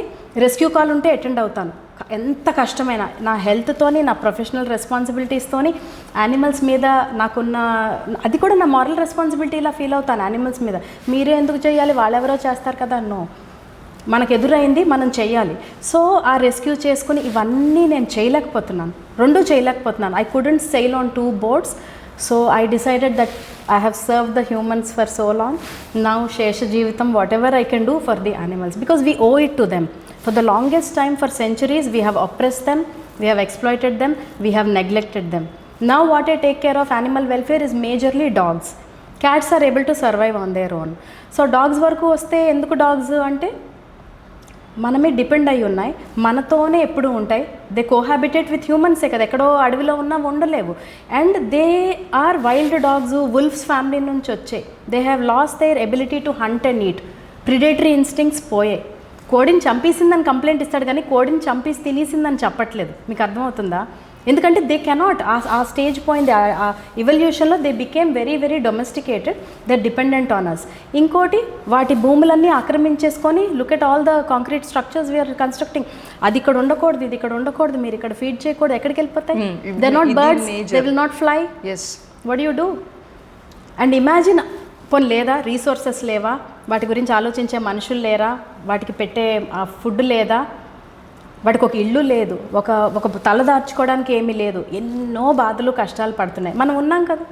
rescue call ఉంటే attend అవుతాను. ఎంత కష్టమైన నా హెల్త్తోని, నా professional రెస్పాన్సిబిలిటీస్తోని, animals మీద నాకున్న అది కూడా నా మారల్ రెస్పాన్సిబిలిటీలా ఫీల్ అవుతాను. యానిమల్స్ మీద మీరే ఎందుకు చేయాలి, వాళ్ళెవరో చేస్తారు కదా, నో, మనకు ఎదురైంది మనం చెయ్యాలి. సో ఆ రెస్క్యూ చేసుకుని ఇవన్నీ నేను చేయలేకపోతున్నాను, రెండూ చేయలేకపోతున్నాను. I couldn't SAIL on 2 boats. So I decided that I have served the humans for so long. Now Shesha Jeevitam, whatever I can do for the animals, because we owe it to them. For the longest time, for centuries, we have oppressed them, we have exploited them, we have neglected them. Now what I take care of animal welfare is majorly dogs. Cats are able to survive on their own. So dogs వరకు వస్తే ఎందుకు dogs అంటే మనమే depend అయ్యి ఉన్నాయి, మనతోనే ఎప్పుడు ఉంటాయి. దే కోహాబిటేట్ విత్ హ్యూమన్సే కదా, ఎక్కడో అడవిలో ఉన్నా ఉండలేవు. And they are wild dogs, wolfs family నుంచి వచ్చాయి. They have lost their ability to hunt and eat. Predatory instincts పోయాయి. కోడిని చంపేసిందని కంప్లైంట్ ఇస్తాడు కానీ కోడిని చంపేసి తినేసిందని చెప్పట్లేదు. మీకు అర్థమవుతుందా? ఎందుకంటే దే కెనాట్ ఆ స్టేజ్ పోయింది. ఆ ఇవల్యూషన్లో they became very very domesticated, they dependent on us. ఇంకోటి వాటి భూములన్నీ ఆక్రమించేసుకొని look at all the concrete structures we're constructing. అది ఇక్కడ ఉండకూడదు, ఇది ఇక్కడ ఉండకూడదు, మీరు ఇక్కడ ఫీడ్ చేయకూడదు, ఎక్కడికి వెళ్ళిపోతాయి? They not birds, they will not fly. What you do? And imagine, పోనీ లేదా రీసోర్సెస్ లేవా, వాటి గురించి ఆలోచించే మనుషులు లేరా, వాటికి పెట్టే ఫుడ్ లేదా, వాటికి ఒక ఇల్లు లేదు, ఒక తల దాచుకోవడానికి ఏమీ లేదు, ఎన్నో బాధలు కష్టాలు పడుతున్నాయి. మనం ఉన్నాం కదా,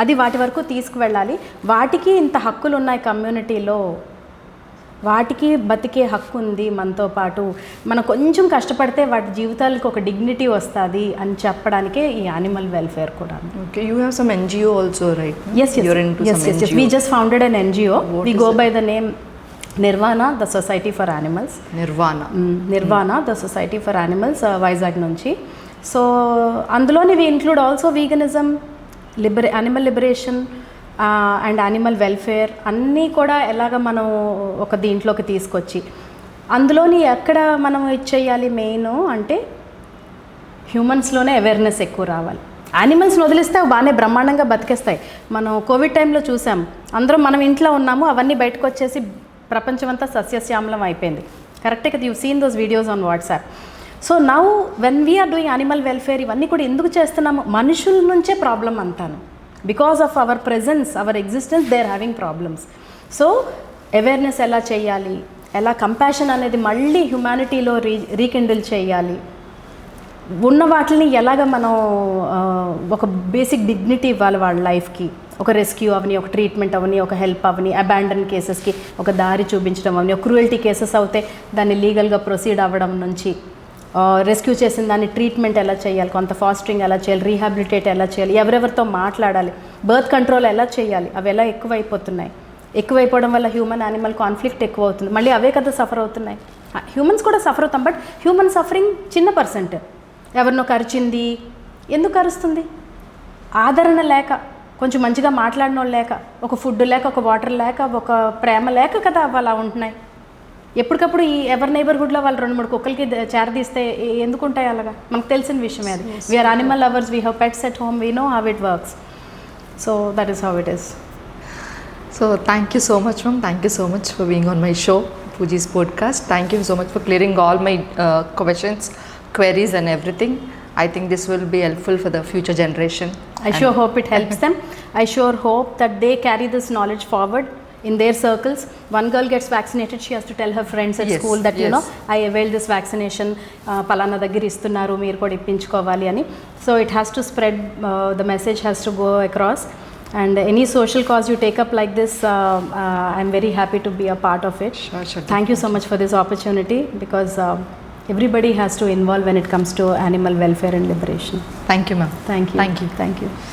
అది వాటి వరకు తీసుకువెళ్ళాలి. వాటికి ఇంత హక్కులు ఉన్నాయి కమ్యూనిటీలో, వాటికి బతికే హక్కు ఉంది మనతో పాటు. మనం కొంచెం కష్టపడితే వాటి జీవితాలకు ఒక డిగ్నిటీ వస్తుంది అని చెప్పడానికే ఈ యానిమల్ వెల్ఫేర్ కూడా. Okay, you have some NGO also, right? Yes. You're into some NGO. We just founded an NGO. We go by the name Nirvana, the society for animals. Nirvana, the society for animals, Vizag నుంచి. So అందులోని we include also veganism, animal liberation and animal welfare అన్నీ కూడా ఎలాగ మనం ఒక దీంట్లోకి తీసుకొచ్చి, అందులోని ఎక్కడ మనం ఇచ్చేయాలి మెయిన్ అంటే హ్యూమన్స్లోనే అవేర్నెస్ ఎక్కువ రావాలి. యానిమల్స్ని వదిలిస్తే బాగానే బ్రహ్మాండంగా బతికేస్తాయి. మనం కోవిడ్ టైంలో చూసాం, అందరం మనం ఇంట్లో ఉన్నాము, అవన్నీ బయటకు వచ్చేసి ప్రపంచమంతా సస్యశ్యామలం అయిపోయింది. కరెక్టే కదా, you seen those videos on WhatsApp. So now when we are doing animal welfare, ఇవన్నీ కూడా ఎందుకు చేస్తున్నాము? మనుషుల నుంచే ప్రాబ్లం అంతాను. Because of our presence, our existence, they are having problems. So awareness ఎలా చేయాలి, ఎలా కంపాషన్ అనేది మళ్ళీ హ్యుమానిటీలో రీకిండిల్ చేయాలి, ఉన్న వాటిని ఎలాగ మనం ఒక బేసిక్ డిగ్నిటీ ఇవ్వాలి వాళ్ళ లైఫ్కి, ఒక రెస్క్యూ అవని, ఒక ట్రీట్మెంట్ అవని, ఒక హెల్ప్ అవని, అబాండన్ కేసెస్కి ఒక దారి చూపించడం అవని, ఒక క్రూయల్టీ కేసెస్ అవుతే దాన్ని లీగల్గా ప్రొసీడ్ అవ్వడం నుంచి, రెస్క్యూ చేసిన దాన్ని ట్రీట్మెంట్ ఎలా చేయాలి, కొంత ఫాస్టరింగ్ ఎలా చేయాలి, రీహాబిలిటేట్ ఎలా చేయాలి, ఎవరెవరితో మాట్లాడాలి, బర్త్ కంట్రోల్ ఎలా చేయాలి, అవి ఎలా ఎక్కువైపోతున్నాయి. ఎక్కువైపోవడం వల్ల హ్యూమన్ యానిమల్ కాన్ఫ్లిక్ట్ ఎక్కువ అవుతుంది, మళ్ళీ అవే కదా సఫర్ అవుతున్నాయి. హ్యూమన్స్ కూడా సఫర్ అవుతాం, బట్ హ్యూమన్ సఫరింగ్ చిన్న పర్సెంట్. ఎవరినో కరిచింది, ఎందుకు కరుస్తుంది? ఆదరణ లేక, కొంచెం మంచిగా మాట్లాడిన వాళ్ళు లేక, ఒక ఫుడ్ లేక, ఒక వాటర్ లేక, ఒక ప్రేమ లేక కదా అవి అలా ఉంటున్నాయి. ఎప్పటికప్పుడు ఈ ఎవరి నైబర్హుడ్లో వాళ్ళు 2-3 కుక్కలకి చేరదీస్తే ఎందుకు ఉంటాయి అలాగా? మనకు తెలిసిన విషయమే అది. We are animal lovers, we have pets at home, we know how it works. So that is how it is. So thank you so much, ma'am. Thank you so much for being on my show, Pooji's podcast. Thank you so much for clearing all my questions, queries and everything. I think this will be helpful for the future generation. I sure hope it helps them. I sure hope that they carry this knowledge forward in their circles. One girl gets vaccinated, she has to tell her friends at school that you know, I availed this vaccination, palana daggir istunnaru, meer kuda ippinchukovali ani. So it has to spread, the message has to go across. And any social cause you take up like this, I'm very happy to be a part of it. Sure. Thank you so much for this opportunity, because everybody has to involve when it comes to animal welfare and liberation. Thank you, ma'am. Thank you. Thank you. Thank you.